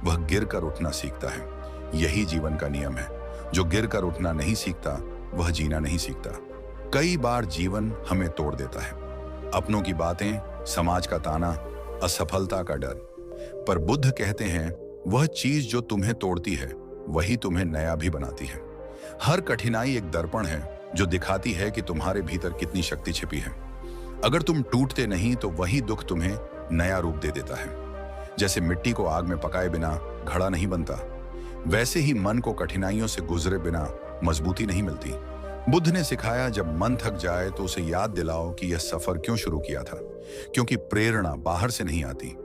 S1: वह गिरकर उठना सीखता है। यही जीवन का नियम है। जो गिरकर उठना नहीं सीखता, वह जीना नहीं सीखता। कई बार जीवन हमें तोड़ देता है, अपनों की बातें, समाज का ताना, असफलता का डर। पर बुद्ध कहते हैं, वह चीज जो तुम्हें तोड़ती है, वही तुम्हें नया भी बनाती है। हर कठिनाई एक दर्पण है जो दिखाती है कि तुम्हारे भीतर कितनी शक्ति छिपी है। अगर तुम टूटते नहीं, तो वही दुख तुम्हें नया रूप दे देता है। जैसे मिट्टी को आग में पकाए बिना घड़ा नहीं बनता, वैसे ही मन को कठिनाइयों से गुजरे बिना मजबूती नहीं मिलती। बुद्ध ने सिखाया, जब मन थक जाए तो उसे याद दिलाओ कि यह सफर क्यों शुरू किया था। क्योंकि प्रेरणा बाहर से नहीं आती,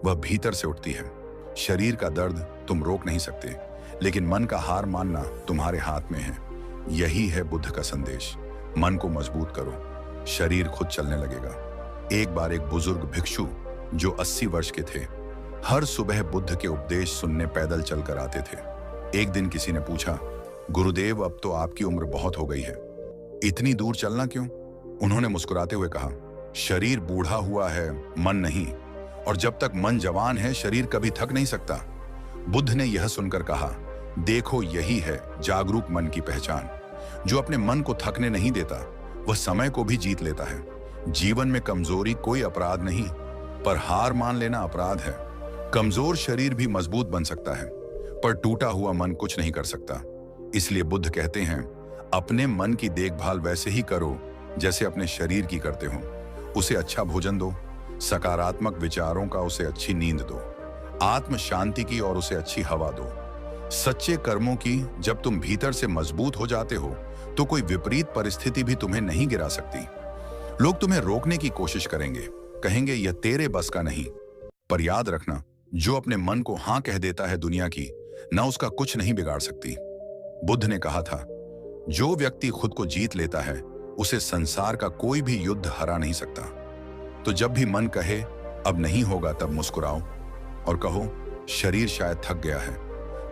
S1: वह भीतर से उठती है। शरीर का दर्द तुम रोक नहीं सकते, लेकिन मन का हार मानना तुम्हारे हाथ में है। यही है बुद्ध का संदेश। मन को मजबूत करो, शरीर खुद चलने लगेगा। एक बार एक बुजुर्ग भिक्षु जो 80 वर्ष के थे, हर सुबह बुद्ध के उपदेश सुनने पैदल चलकर आते थे। एक दिन किसी ने पूछा, गुरुदेव, अब तो आपकी उम्र बहुत हो गई है, इतनी दूर चलना क्यों? उन्होंने मुस्कुराते हुए कहा, शरीर बूढ़ा हुआ है, मन नहीं, और जब तक मन जवान है, शरीर कभी थक नहीं सकता। बुद्ध ने यह सुनकर कहा, देखो, यही है जागरूक मन की पहचान। जो अपने मन को थकने नहीं देता, वह समय को भी जीत लेता है। जीवन में कमजोरी कोई अपराध नहीं, पर हार मान लेना अपराध है। कमजोर शरीर भी मजबूत बन सकता है, पर टूटा हुआ मन कुछ नहीं कर सकता। इसलिए बुद्ध कहते हैं, अपने मन की देखभाल वैसे ही करो जैसे अपने शरीर की करते हो। उसे अच्छा भोजन दो, सकारात्मक विचारों का उसे अच्छी नींद दो, आत्म शांति की और उसे अच्छी हवा दो, सच्चे कर्मों की। जब तुम भीतर से मजबूत हो जाते हो, तो कोई विपरीत परिस्थिति भी तुम्हें नहीं गिरा सकती। लोग तुम्हें रोकने की कोशिश करेंगे, कहेंगे यह तेरे बस का नहीं, पर याद रखना, जो अपने मन को हाँ कह देता है दुनिया की, ना उसका कुछ नहीं बिगाड़ सकती। बुद्ध ने कहा था, जो व्यक्ति खुद को जीत लेता है, उसे संसार का कोई भी युद्ध हरा नहीं सकता। तो जब भी मन कहे अब नहीं होगा, तब मुस्कुराओ और कहो, शरीर शायद थक गया है,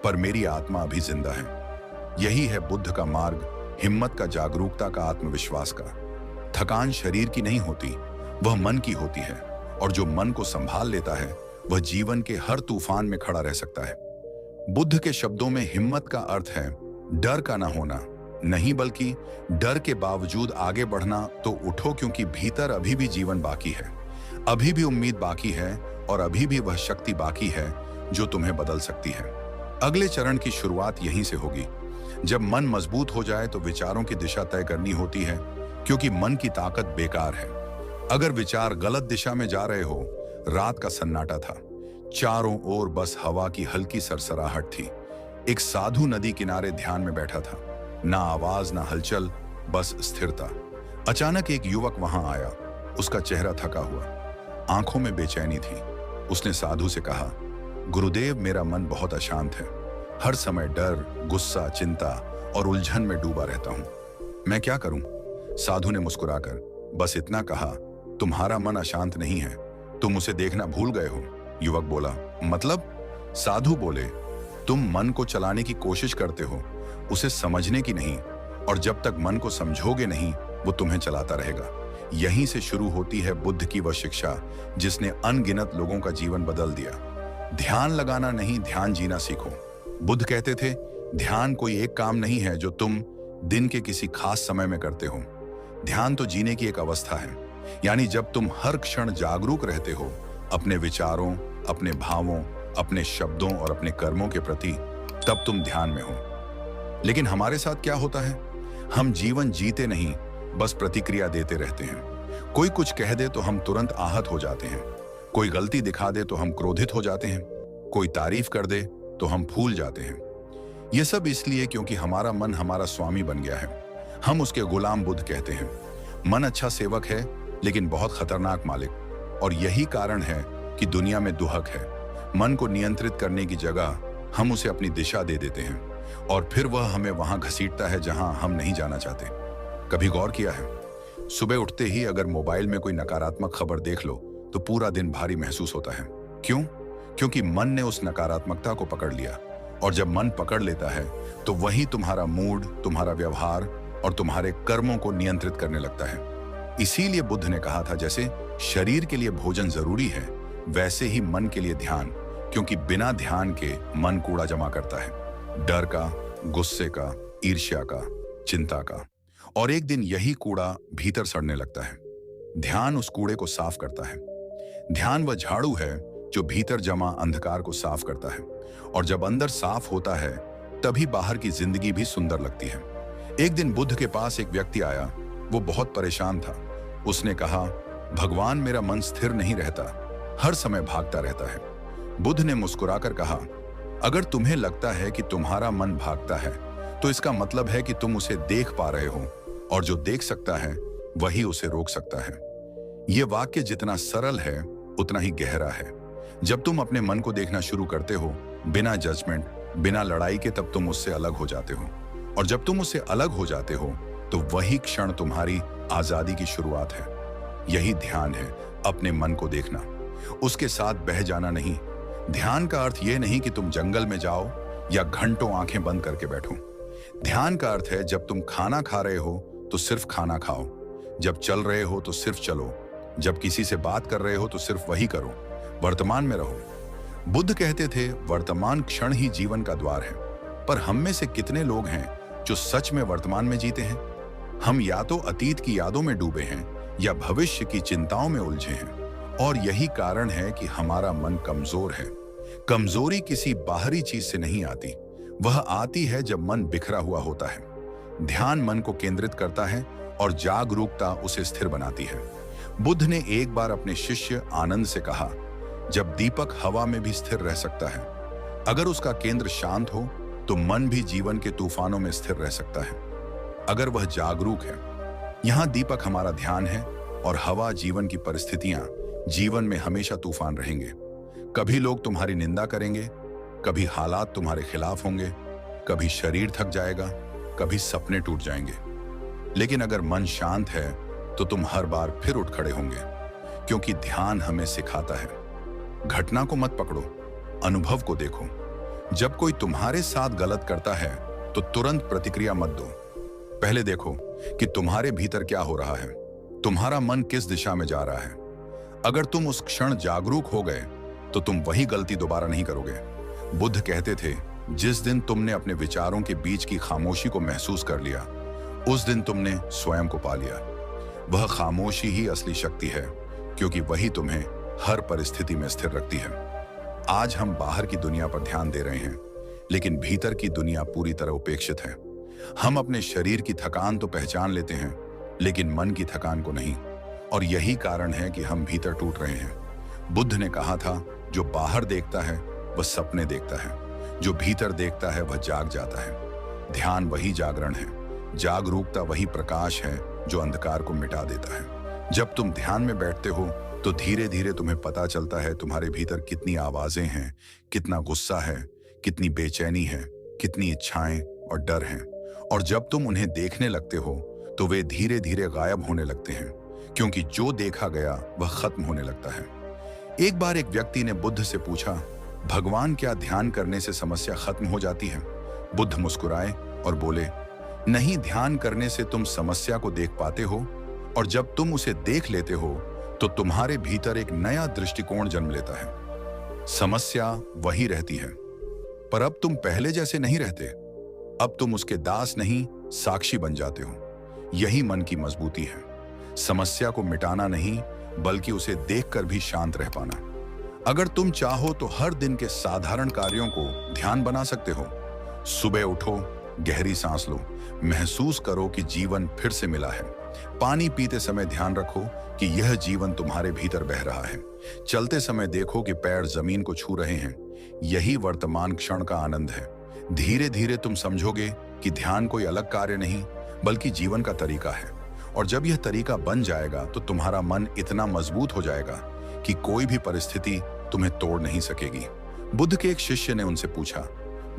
S1: पर मेरी आत्मा अभी जिंदा है। यही है बुद्ध का मार्ग, हिम्मत का, जागरूकता का, आत्मविश्वास का। थकान शरीर की नहीं होती, वह मन की होती है, और जो मन को संभाल लेता है, वह जीवन के हर तूफान में खड़ा रह सकता है। बुद्ध के शब्दों में हिम्मत का अर्थ है डर का ना होना नहीं, बल्कि डर के बावजूद आगे बढ़ना। तो उठो, क्योंकि भीतर अभी भी जीवन बाकी है, अभी भी उम्मीद बाकी है, और अभी भी वह शक्ति बाकी है जो तुम्हें बदल सकती है। अगले चरण की शुरुआत यहीं से होगी। जब मन मजबूत हो जाए तो विचारों की दिशा तय करनी होती है, क्योंकि मन की ताकत बेकार है। अगर विचार गलत दिशा में जा रहे हो, रात का सन्नाटा था, चारों ओर बस हवा की हल्की सरसराहट थी। एक साधु नदी किनारे ध्यान में बैठा था, ना आवाज ना हलचल, बस स्थिरता। अचानक एक युवक वहां आया। उसका चेहरा थका हुआ, आंखों में बेचैनी थी। उसने साधु से कहा, गुरुदेव, मेरा मन बहुत अशांत है। हर समय डर, गुस्सा, चिंता और उलझन में डूबा रहता हूं। मैं क्या करूं? साधु ने मुस्कुराकर बस इतना कहा, तुम्हारा मन अशांत नहीं है, तुम उसे देखना भूल गए हो। युवक बोला, मतलब? साधु बोले, तुम मन को चलाने की कोशिश करते हो, उसे समझने की नहीं, और जब तक मन को समझोगे नहीं वो तुम्हें चलाता रहेगा। यहीं से शुरू होती है बुद्ध की वह शिक्षा जिसने अनगिनत लोगों का जीवन बदल दिया। ध्यान लगाना नहीं, ध्यान जीना सीखो। बुद्ध कहते थे, ध्यान कोई एक काम नहीं है जो तुम दिन के किसी खास समय में करते हो। ध्यान तो जीने की एक अवस्था है, यानी जब तुम हर क्षण जागरूक रहते हो अपने विचारों, अपने भावों, अपने शब्दों और अपने कर्मों के प्रति, तब तुम ध्यान में हो। लेकिन हमारे साथ क्या होता है? हम जीवन जीते नहीं, बस प्रतिक्रिया देते रहते हैं। कोई कुछ कह दे तो हम तुरंत आहत हो जाते हैं, कोई गलती दिखा दे तो हम क्रोधित हो जाते हैं, कोई तारीफ कर दे तो हम फूल जाते हैं। यह सब इसलिए क्योंकि हमारा मन हमारा स्वामी बन गया है। हम उसके गुलाम बुद्ध कहते हैं। मन अच्छा सेवक है लेकिन बहुत खतरनाक मालिक, और यही कारण है कि दुनिया में दुहक है। मन को नियंत्रित करने की जगह हम उसे अपनी दिशा दे देते हैं और फिर वह हमें वहां घसीटता है जहां हम नहीं जाना चाहते। कभी गौर किया है, सुबह उठते ही अगर मोबाइल में कोई नकारात्मक खबर देख लो तो पूरा दिन भारी महसूस होता है। क्यों? क्योंकि मन ने उस नकारात्मकता को पकड़ लिया, और जब मन पकड़ लेता है तो वही तुम्हारा मूड, तुम्हारा व्यवहार और तुम्हारे कर्मों को नियंत्रित करने लगता है। इसीलिए बुद्ध ने कहा था, जैसे शरीर के लिए भोजन जरूरी है, वैसे ही मन के लिए ध्यान, क्योंकि बिना ध्यान के मन कूड़ा जमा करता है, डर का, गुस्से का, ईर्ष्या का, चिंता का, और एक दिन यही कूड़ा भीतर सड़ने लगता है। ध्यान उस कूड़े को साफ करता है। ध्यान वह झाड़ू है जो भीतर जमा अंधकार को साफ करता है, और जब अंदर साफ होता है तभी बाहर की जिंदगी भी सुंदर लगती है। एक दिन बुद्ध के पास एक व्यक्ति आया। वो बहुत परेशान था। उसने कहा, भगवान, मेरा मन स्थिर नहीं रहता, हर समय भागता रहता है। बुद्ध ने मुस्कुराकर कहा, अगर तुम्हें लगता है कि तुम्हारा मन भागता है तो इसका मतलब है कि तुम उसे देख पा रहे हो, और जो देख सकता है वही उसे रोक सकता है। यह वाक्य जितना सरल है उतना ही गहरा है। जब तुम अपने मन को देखना शुरू करते हो बिना जजमेंट, बिना लड़ाई के, तब तुम उससे अलग हो जाते हो, और जब तुम उससे अलग हो जाते हो तो वही क्षण तुम्हारी आजादी की शुरुआत है। यही ध्यान है, अपने मन को देखना, उसके साथ बह जाना नहीं। ध्यान का अर्थ यह नहीं कि तुम जंगल में जाओ या घंटों आंखें बंद करके बैठो। ध्यान का अर्थ है जब तुम खाना खा रहे हो तो सिर्फ खाना खाओ, जब चल रहे हो तो सिर्फ चलो, जब किसी से बात कर रहे हो तो सिर्फ वही करो, वर्तमान में रहो। बुद्ध कहते थे, वर्तमान क्षण ही जीवन का द्वार है। पर हम में से कितने लोग हैं जो सच में वर्तमान में जीते हैं? हम या तो अतीत की यादों में डूबे हैं या भविष्य की चिंताओं में उलझे हैं, और यही कारण है कि हमारा मन कमजोर है। कमजोरी किसी बाहरी चीज से नहीं आती, वह आती है जब मन बिखरा हुआ होता है। ध्यान मन को केंद्रित करता है और जागरूकता उसे स्थिर बनाती है। बुद्ध ने एक बार अपने शिष्य आनंद से कहा, जब दीपक हवा में भी स्थिर रह सकता है, अगर उसका केंद्र शांत हो तो मन भी जीवन के तूफानों में स्थिर रह सकता है, अगर वह जागरूक है। यहां दीपक हमारा ध्यान है और हवा जीवन की परिस्थितियां। जीवन में हमेशा तूफान रहेंगे। कभी लोग तुम्हारी निंदा करेंगे, कभी हालात तुम्हारे खिलाफ होंगे, कभी शरीर थक जाएगा, कभी सपने टूट जाएंगे। लेकिन अगर मन शांत है तो तुम हर बार फिर उठ खड़े होंगे, क्योंकि ध्यान हमें सिखाता है, घटना को मत पकड़ो, अनुभव को देखो। जब कोई तुम्हारे साथ गलत करता है तो तुरंत प्रतिक्रिया मत दो। पहले देखो कि तुम्हारे भीतर क्या हो रहा है, तुम्हारा मन किस दिशा में जा रहा है। अगर तुम उस क्षण जागरूक हो गए तो तुम वही गलती दोबारा नहीं करोगे। बुद्ध कहते थे, जिस दिन तुमने अपने विचारों के बीच की खामोशी को महसूस कर लिया, उस दिन तुमने स्वयं को पा लिया। वह खामोशी ही असली शक्ति है, क्योंकि वही तुम्हें हर परिस्थिति में स्थिर रखती है। आज हम बाहर की दुनिया पर ध्यान दे रहे हैं, लेकिन भीतर की दुनिया पूरी तरह उपेक्षित है। हम अपने शरीर की थकान तो पहचान लेते हैं, लेकिन मन की थकान को नहीं, और यही कारण है कि हम भीतर टूट रहे हैं। बुद्ध ने कहा था, जो बाहर देखता है वह सपने देखता है, जो भीतर देखता है वह जाग जाता है। ध्यान वही जागरण है, जागरूकता वही प्रकाश है जो अंधकार को मिटा देता है। जब तुम ध्यान में बैठते हो तो धीरे धीरे तुम्हें पता चलता है तुम्हारे भीतर कितनी आवाजें हैं, कितना गुस्सा है, कितनी बेचैनी है, कितनी इच्छाएं और डर हैं। और जब तुम उन्हें देखने लगते हो तो वे धीरे धीरे गायब होने लगते हैं, क्योंकि जो देखा गया वह खत्म होने लगता है। एक बार एक व्यक्ति ने बुद्ध से पूछा, भगवान क्या ध्यान करने से समस्या खत्म हो जाती है? बुद्ध मुस्कुराए और बोले, नहीं, ध्यान करने से तुम समस्या को देख पाते हो, और जब तुम उसे देख लेते हो तो तुम्हारे भीतर एक नया दृष्टिकोण जन्म लेता है। समस्या वही रहती है, पर अब तुम पहले जैसे नहीं रहते। अब तुम उसके दास नहीं, साक्षी बन जाते हो। यही मन की मजबूती है, समस्या को मिटाना नहीं, बल्कि उसे देखकर भी शांत रह पाना। अगर तुम चाहो तो हर दिन के साधारण कार्यों को ध्यान बना सकते हो। सुबह उठो, गहरी सांस लो, महसूस करो कि जीवन फिर से मिला है। पानी पीते समय ध्यान रखो कि यह जीवन तुम्हारे भीतर बह रहा है। चलते समय देखो कि पैर जमीन को छू रहे हैं। यही वर्तमान क्षण का आनंद है। धीरे धीरे तुम समझोगे कि ध्यान कोई अलग कार्य नहीं, बल्कि जीवन का तरीका है। और जब यह तरीका बन जाएगा तो तुम्हारा मन इतना मजबूत हो जाएगा कि कोई भी परिस्थिति तुम्हें तोड़ नहीं सकेगी। बुद्ध के एक शिष्य ने उनसे पूछा,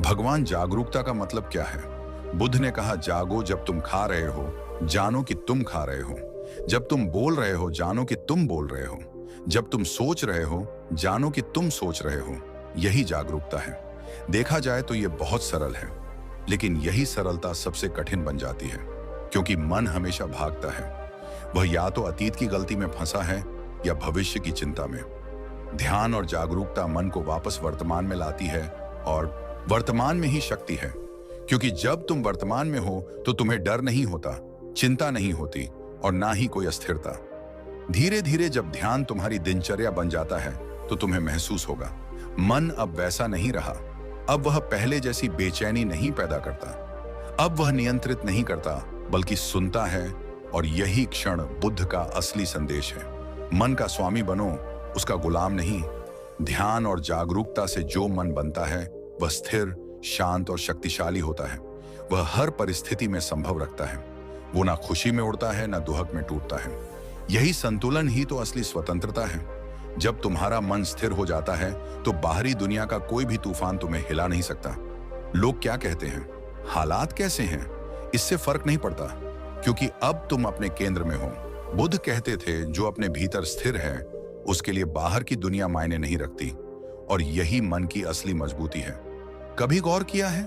S1: भगवान, जागरूकता का मतलब क्या है? बुद्ध ने कहा, जागो जब तुम खा रहे हो, जानो कि तुम खा रहे हो। जब तुम बोल रहे हो, जानो कि तुम बोल रहे हो। जब तुम सोच रहे हो, जानो कि तुम सोच रहे हो। यही जागरूकता है। देखा जाए तो यह बहुत सरल है, लेकिन यही सरलता सबसे कठिन बन जाती है, क्योंकि मन हमेशा भागता है। वह या तो अतीत की गलती में फंसा है या भविष्य की चिंता में। ध्यान और जागरूकता मन को वापस वर्तमान में लाती है, और वर्तमान में ही शक्ति है। क्योंकि जब तुम वर्तमान में हो तो तुम्हें डर नहीं होता, चिंता नहीं होती, और ना ही कोई अस्थिरता। धीरे धीरे जब ध्यान तुम्हारी दिनचर्या बन जाता है तो तुम्हें महसूस होगा, मन अब वैसा नहीं रहा। अब वह पहले जैसी बेचैनी नहीं पैदा करता। अब वह नियंत्रित नहीं करता, बल्कि सुनता है। और यही क्षण बुद्ध का असली संदेश है। मन का स्वामी बनो, उसका गुलाम नहीं। ध्यान और जागरूकता से जो मन बनता है वह स्थिर, शांत और शक्तिशाली होता है। वह हर परिस्थिति में संभव रखता है। वो ना खुशी में उड़ता है, ना दुहक में टूटता है। यही संतुलन ही तो असली स्वतंत्रता है। जब तुम्हारा मन स्थिर हो जाता है तो बाहरी दुनिया का कोई भी तूफान तुम्हें हिला नहीं सकता। लोग क्या कहते हैं, हालात कैसे हैं, इससे फर्क नहीं पड़ता, क्योंकि अब तुम अपने केंद्र में हो। बुद्ध कहते थे, जो अपने भीतर स्थिर है उसके लिए बाहर की दुनिया मायने नहीं रखती। और यही मन की असली मजबूती है। कभी गौर किया है,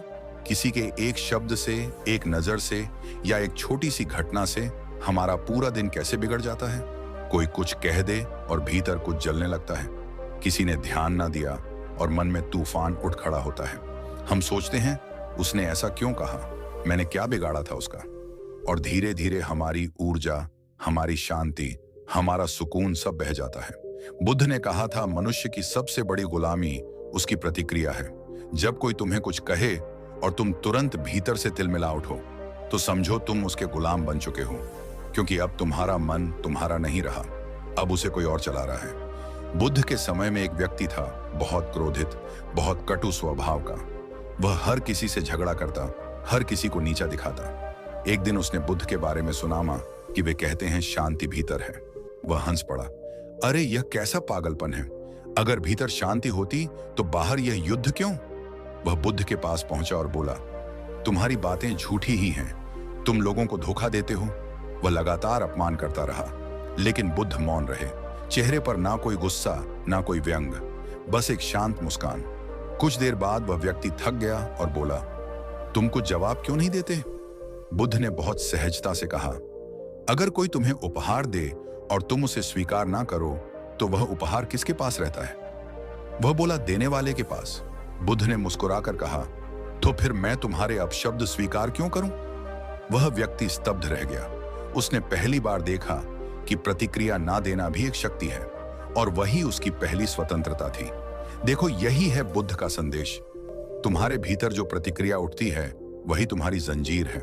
S1: किसी के एक शब्द से, एक नजर से या एक छोटी सी घटना से हमारा पूरा दिन कैसे बिगड़ जाता है? कोई कुछ कह दे और भीतर कुछ जलने लगता है। किसी ने ध्यान ना दिया और मन में तूफान उठ खड़ा होता है। हम सोचते हैं, उसने ऐसा क्यों कहा, मैंने क्या बिगाड़ा था उसका? और धीरे धीरे हमारी ऊर्जा, हमारी शांति, हमारा सुकून सब बह जाता है। बुद्ध ने कहा था, मनुष्य की सबसे बड़ी गुलामी उसकी प्रतिक्रिया है। जब कोई तुम्हें कुछ कहे और तुम तुरंत भीतर से तिलमिला उठो, तो समझो तुम उसके गुलाम बन चुके हो, क्योंकि अब तुम्हारा मन तुम्हारा नहीं रहा, अब उसे कोई और चला रहा है। बुद्ध के समय में एक व्यक्ति था, बहुत क्रोधित, बहुत कटु स्वभाव का। वह हर किसी से झगड़ा करता, हर किसी को नीचा दिखाता। एक दिन उसने बुद्ध के बारे में सुना कि वे कहते हैं शांति भीतर है। वह हंस पड़ा, अरे यह कैसा पागलपन है, अगर भीतर शांति होती तो बाहर यह युद्ध क्यों? वह बुद्ध के पास पहुंचा और बोला, तुम्हारी बातें झूठी ही हैं, तुम लोगों को धोखा देते हो। वह लगातार अपमान करता रहा, लेकिन बुद्ध मौन रहे। चेहरे पर ना कोई गुस्सा, ना कोई व्यंग, बस एक शांत मुस्कान। कुछ देर बाद वह व्यक्ति थक गया और बोला, तुम कुछ जवाब क्यों नहीं देते? बुद्ध ने बहुत सहजता से कहा, अगर कोई तुम्हें उपहार दे और तुम उसे स्वीकार ना करो तो वह उपहार किसके पास रहता है? वह बोला, देने वाले के पास। बुद्ध ने मुस्कुराकर कहा, तो फिर मैं तुम्हारे अपशब्द स्वीकार क्यों करूं? वह व्यक्ति स्तब्ध रह गया। उसने पहली बार देखा कि प्रतिक्रिया ना देना भी एक शक्ति है, और वही उसकी पहली स्वतंत्रता थी। देखो, यही है बुद्ध का संदेश। तुम्हारे भीतर जो प्रतिक्रिया उठती है वही तुम्हारी जंजीर है,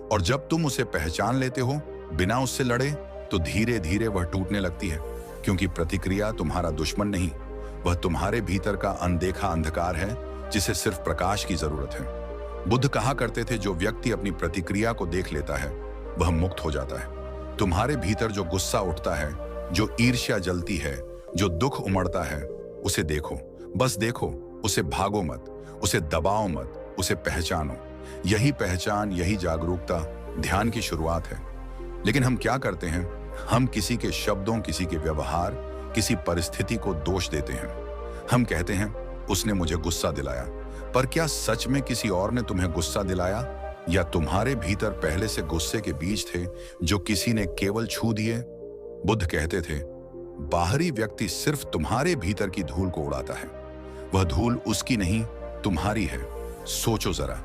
S1: और जब तुम उसे पहचान लेते हो बिना उससे लड़े, तो धीरे धीरे वह टूटने लगती है। क्योंकि प्रतिक्रिया तुम्हारा दुश्मन नहीं, वह तुम्हारे भीतर का अनदेखा अंधकार है जिसे सिर्फ प्रकाश की जरूरत है। बुद्ध कहा करते थे, जो व्यक्ति अपनी प्रतिक्रिया को देख लेता है वह मुक्त हो जाता है। तुम्हारे भीतर जो गुस्सा उठता है जो ईर्ष्या जलती है, जो दुख उमड़ता है, उसे देखो, बस देखो, उसे भागो मत, उसे दबाओ मत, उसे पहचानो। यही पहचान, यही जागरूकता ध्यान की शुरुआत है। लेकिन हम क्या करते हैं? हम किसी के शब्दों, किसी के व्यवहार, किसी परिस्थिति को दोष देते हैं। हम कहते हैं उसने मुझे गुस्सा दिलाया, पर क्या सच में किसी और ने तुम्हें गुस्सा दिलाया, या तुम्हारे भीतर पहले से गुस्से के बीज थे जो किसी ने केवल छू दिए? बुद्ध कहते थे, बाहरी व्यक्ति सिर्फ तुम्हारे भीतर की धूल को उड़ाता है, वह धूल उसकी नहीं, तुम्हारी है। सोचो जरा,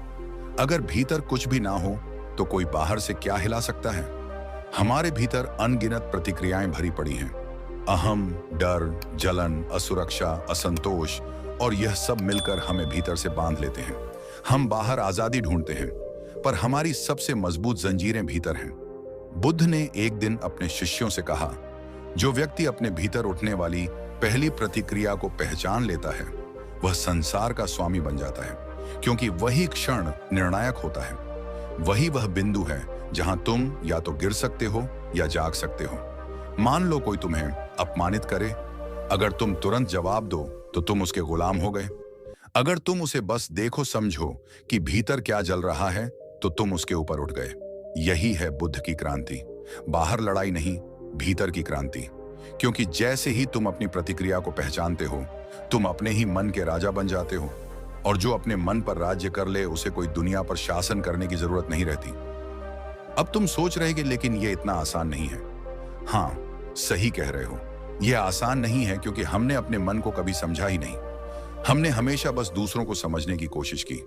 S1: अगर भीतर कुछ भी ना हो तो कोई बाहर से क्या हिला सकता है? हमारे भीतर अनगिनत प्रतिक्रियाएं भरी पड़ी हैं। अहम, डर, जलन, असुरक्षा, असंतोष, और यह सब मिलकर हमें भीतर से बांध लेते हैं। हम बाहर आजादी ढूंढते हैं, पर हमारी सबसे मजबूत जंजीरें भीतर हैं। बुद्ध ने एक दिन अपने शिष्यों से कहा, जो व्यक्ति अपने भीतर उठने वाली पहली प्रतिक्रिया को पहचान लेता है, वह संसार का स्वामी बन जाता है, क्योंकि वही क्षण निर्णायक होता है। वही वह बिंदु है जहां तुम या तो गिर सकते हो या जाग सकते हो। मान लो कोई तुम्हें अपमानित करे, अगर तुम तुरंत जवाब दो तो तुम उसके गुलाम हो गए। अगर तुम उसे बस देखो, समझो कि भीतर क्या जल रहा है, तो तुम उसके ऊपर उठ गए। यही है बुद्ध की क्रांति। बाहर लड़ाई नहीं, भीतर की क्रांति। क्योंकि जैसे ही तुम अपनी प्रतिक्रिया को पहचानते हो, तुम अपने ही मन के राजा बन जाते हो। और जो अपने मन पर राज्य कर ले, उसे कोई दुनिया पर शासन करने की जरूरत नहीं रहती। अब तुम सोच रहे कि लेकिन यह इतना आसान नहीं है। हाँ, सही कह रहे हो, यह आसान नहीं है, क्योंकि हमने अपने मन को कभी समझा ही नहीं। हमने हमेशा बस दूसरों को समझने की कोशिश की।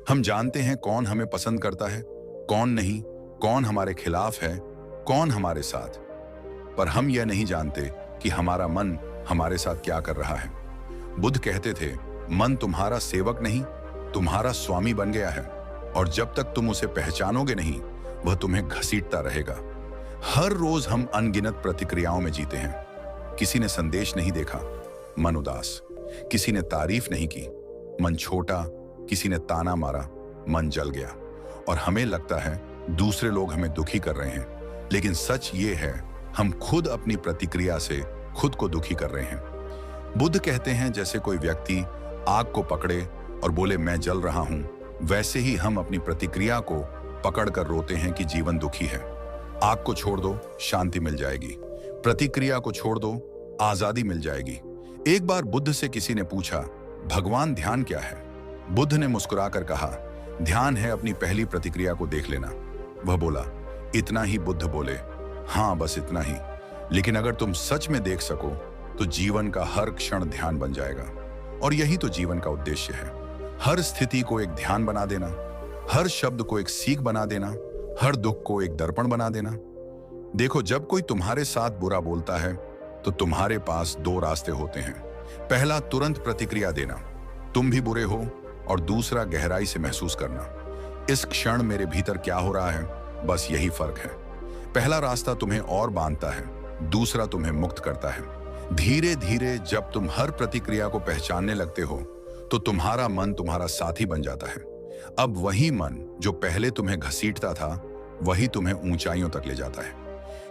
S1: हम जानते हैं कौन हमें पसंद करता है, कौन नहीं, कौन हमारे खिलाफ है, कौन हमारे साथ। पर हम यह नहीं जानते कि हमारा मन हमारे साथ क्या कर रहा है। बुद्ध कहते थे, मन तुम्हारा सेवक नहीं, तुम्हारा स्वामी बन गया है, और जब तक तुम उसे पहचानोगे नहीं, वह तुम्हें घसीटता रहेगा। हर रोज हम अनगिनत प्रतिक्रियाओं में जीते हैं। किसी ने संदेश नहीं देखा, मन उदास। किसी ने तारीफ नहीं की, मन छोटा। किसी ने ताना मारा, मन जल गया। और हमें लगता है दूसरे लोग हमें दुखी कर रहे हैं, लेकिन सच ये है, हम खुद अपनी प्रतिक्रिया से खुद को दुखी कर रहे हैं। बुद्ध कहते हैं, जैसे कोई व्यक्ति आग को पकड़े और बोले मैं जल रहा हूं, वैसे ही हम अपनी प्रतिक्रिया को पकड़कर रोते हैं कि जीवन दुखी है। आग को छोड़ दो, शांति मिल जाएगी। प्रतिक्रिया को छोड़ दो, आजादी मिल जाएगी। एक बार बुद्ध से किसी ने पूछा, भगवान ध्यान क्या है? बुद्ध ने मुस्कुराकर कहा, ध्यान है अपनी पहली प्रतिक्रिया को देख लेना। वह बोला, इतना ही? बुद्ध बोले, हाँ, बस इतना ही। लेकिन अगर तुम सच में देख सको तो जीवन का हर क्षण ध्यान बन जाएगा। और यही तो जीवन का उद्देश्य है। हर स्थिति को एक ध्यान बना देना, हर शब्द को एक सीख बना देना, हर दुख को एक दर्पण बना देना। देखो, जब कोई तुम्हारे साथ बुरा बोलता है तो तुम्हारे पास दो रास्ते होते हैं। पहला, तुरंत प्रतिक्रिया देना, तुम भी बुरे हो, और दूसरा, गहराई से महसूस करना, इस क्षण मेरे भीतर क्या हो रहा है। बस यही फर्क है। पहला रास्ता तुम्हें और बांधता है, दूसरा तुम्हें मुक्त करता है। धीरे धीरे जब तुम हर प्रतिक्रिया को पहचानने लगते हो तो तुम्हारा मन तुम्हारा साथी बन जाता है। अब वही मन जो पहले तुम्हें घसीटता था, वही तुम्हें ऊंचाइयों तक ले जाता है,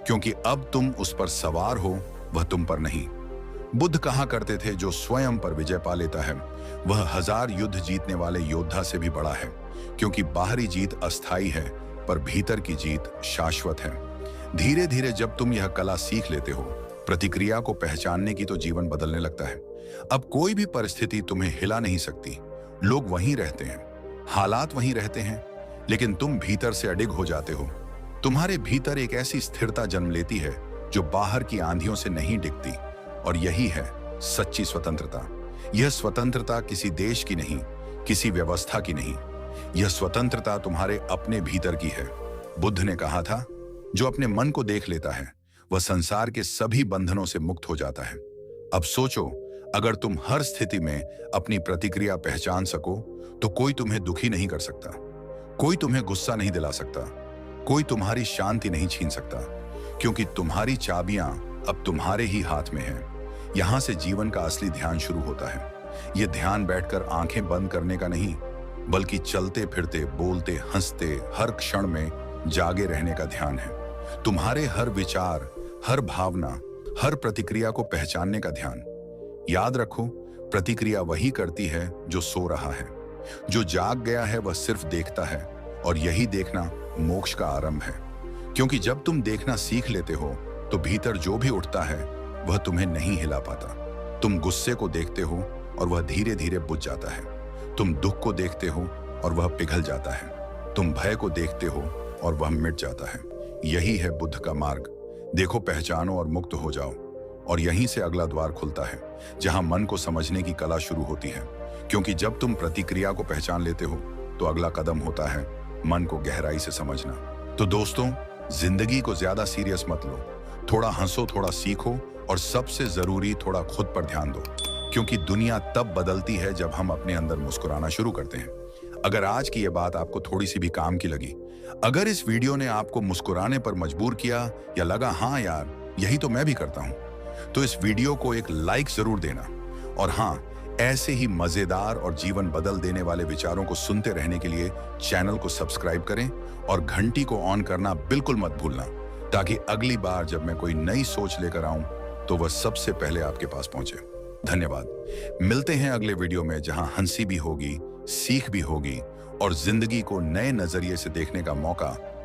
S1: क्योंकि अब तुम उस पर सवार हो, वह तुम पर नहीं। बुद्ध कहा करते थे, जो स्वयं पर विजय पा लेता है वह 1000 युद्ध जीतने वाले योद्धा से भी बड़ा है, क्योंकि बाहरी जीत अस्थायी है, पर भीतर की जीत शाश्वत है। धीरे धीरे जब तुम यह कला सीख लेते हो, प्रतिक्रिया को पहचानने की, तो जीवन बदलने लगता है। अब कोई भी परिस्थिति तुम्हें हिला नहीं सकती। लोग वहीं रहते हैं, हालात वहीं रहते हैं, लेकिन तुम भीतर से अडिग हो जाते हो। तुम्हारे भीतर एक ऐसी स्थिरता जन्म लेती है जो बाहर की आंधियों से नहीं डिगती। और यही है सच्ची स्वतंत्रता। यह स्वतंत्रता किसी देश की नहीं, किसी व्यवस्था की नहीं। यह स्वतंत्रता तुम्हारे अपने भीतर की है। बुद्ध ने कहा था, जो अपने मन को देख लेता है वह संसार के सभी बंधनों से मुक्त हो जाता है। अब सोचो, अगर तुम हर स्थिति में अपनी प्रतिक्रिया पहचान सको तो कोई तुम्हें दुखी नहीं कर सकता, कोई तुम्हें गुस्सा नहीं दिला सकता, कोई तुम्हारी शांति नहीं छीन सकता, क्योंकि तुम्हारी चाबियां अब तुम्हारे ही हाथ में हैं। यहां से जीवन का असली ध्यान शुरू होता है। यह ध्यान बैठकर आंखें बंद करने का नहीं, बल्कि चलते फिरते, बोलते, हंसते, हर क्षण में जागे रहने का ध्यान है। तुम्हारे हर विचार, हर भावना, हर प्रतिक्रिया को पहचानने का ध्यान। याद रखो, प्रतिक्रिया वही करती है जो सो रहा है। जो जाग गया है वह सिर्फ देखता है, और यही देखना मोक्ष का आरंभ है। क्योंकि जब तुम देखना सीख लेते हो तो भीतर जो भी उठता है वह तुम्हें नहीं हिला पाता। तुम गुस्से को देखते हो और वह धीरे धीरे बुझ जाता है। तुम दुख को देखते हो और वह पिघल जाता है। तुम भय को देखते हो और वह मिट जाता है। यही है बुद्ध का मार्ग। देखो, पहचानो और मुक्त हो जाओ। और यहीं से अगला द्वार खुलता है, जहां मन को समझने की कला शुरू होती है। क्योंकि जब तुम प्रतिक्रिया को पहचान लेते हो तो अगला कदम होता है मन को गहराई से समझना। तो दोस्तों, जिंदगी को ज्यादा सीरियस मत लो। थोड़ा हंसो, थोड़ा सीखो, और सबसे जरूरी, थोड़ा खुद पर ध्यान दो। क्योंकि दुनिया तब बदलती है जब हम अपने अंदर मुस्कुराना शुरू करते हैं। अगर आज की यह बात आपको थोड़ी सी भी काम की लगी, अगर इस वीडियो ने आपको मुस्कुराने पर मजबूर किया, या लगा हाँ यार यही तो मैं भी करता हूं, तो इस वीडियो को एक लाइक जरूर देना। और हाँ, ऐसे ही मजेदार और जीवन बदल देने वाले विचारों को सुनते रहने के लिए चैनल को सब्सक्राइब करें और घंटी को ऑन करना बिल्कुल मत भूलना, ताकि अगली बार जब मैं कोई नई सोच लेकर आऊं तो वह सबसे पहले आपके पास पहुंचे। धन्यवाद। मिलते हैं अगले वीडियो में, जहां हंसी भी होगी, सीख भी होगी, और जिंदगी को नए नजरिए से देखने का मौका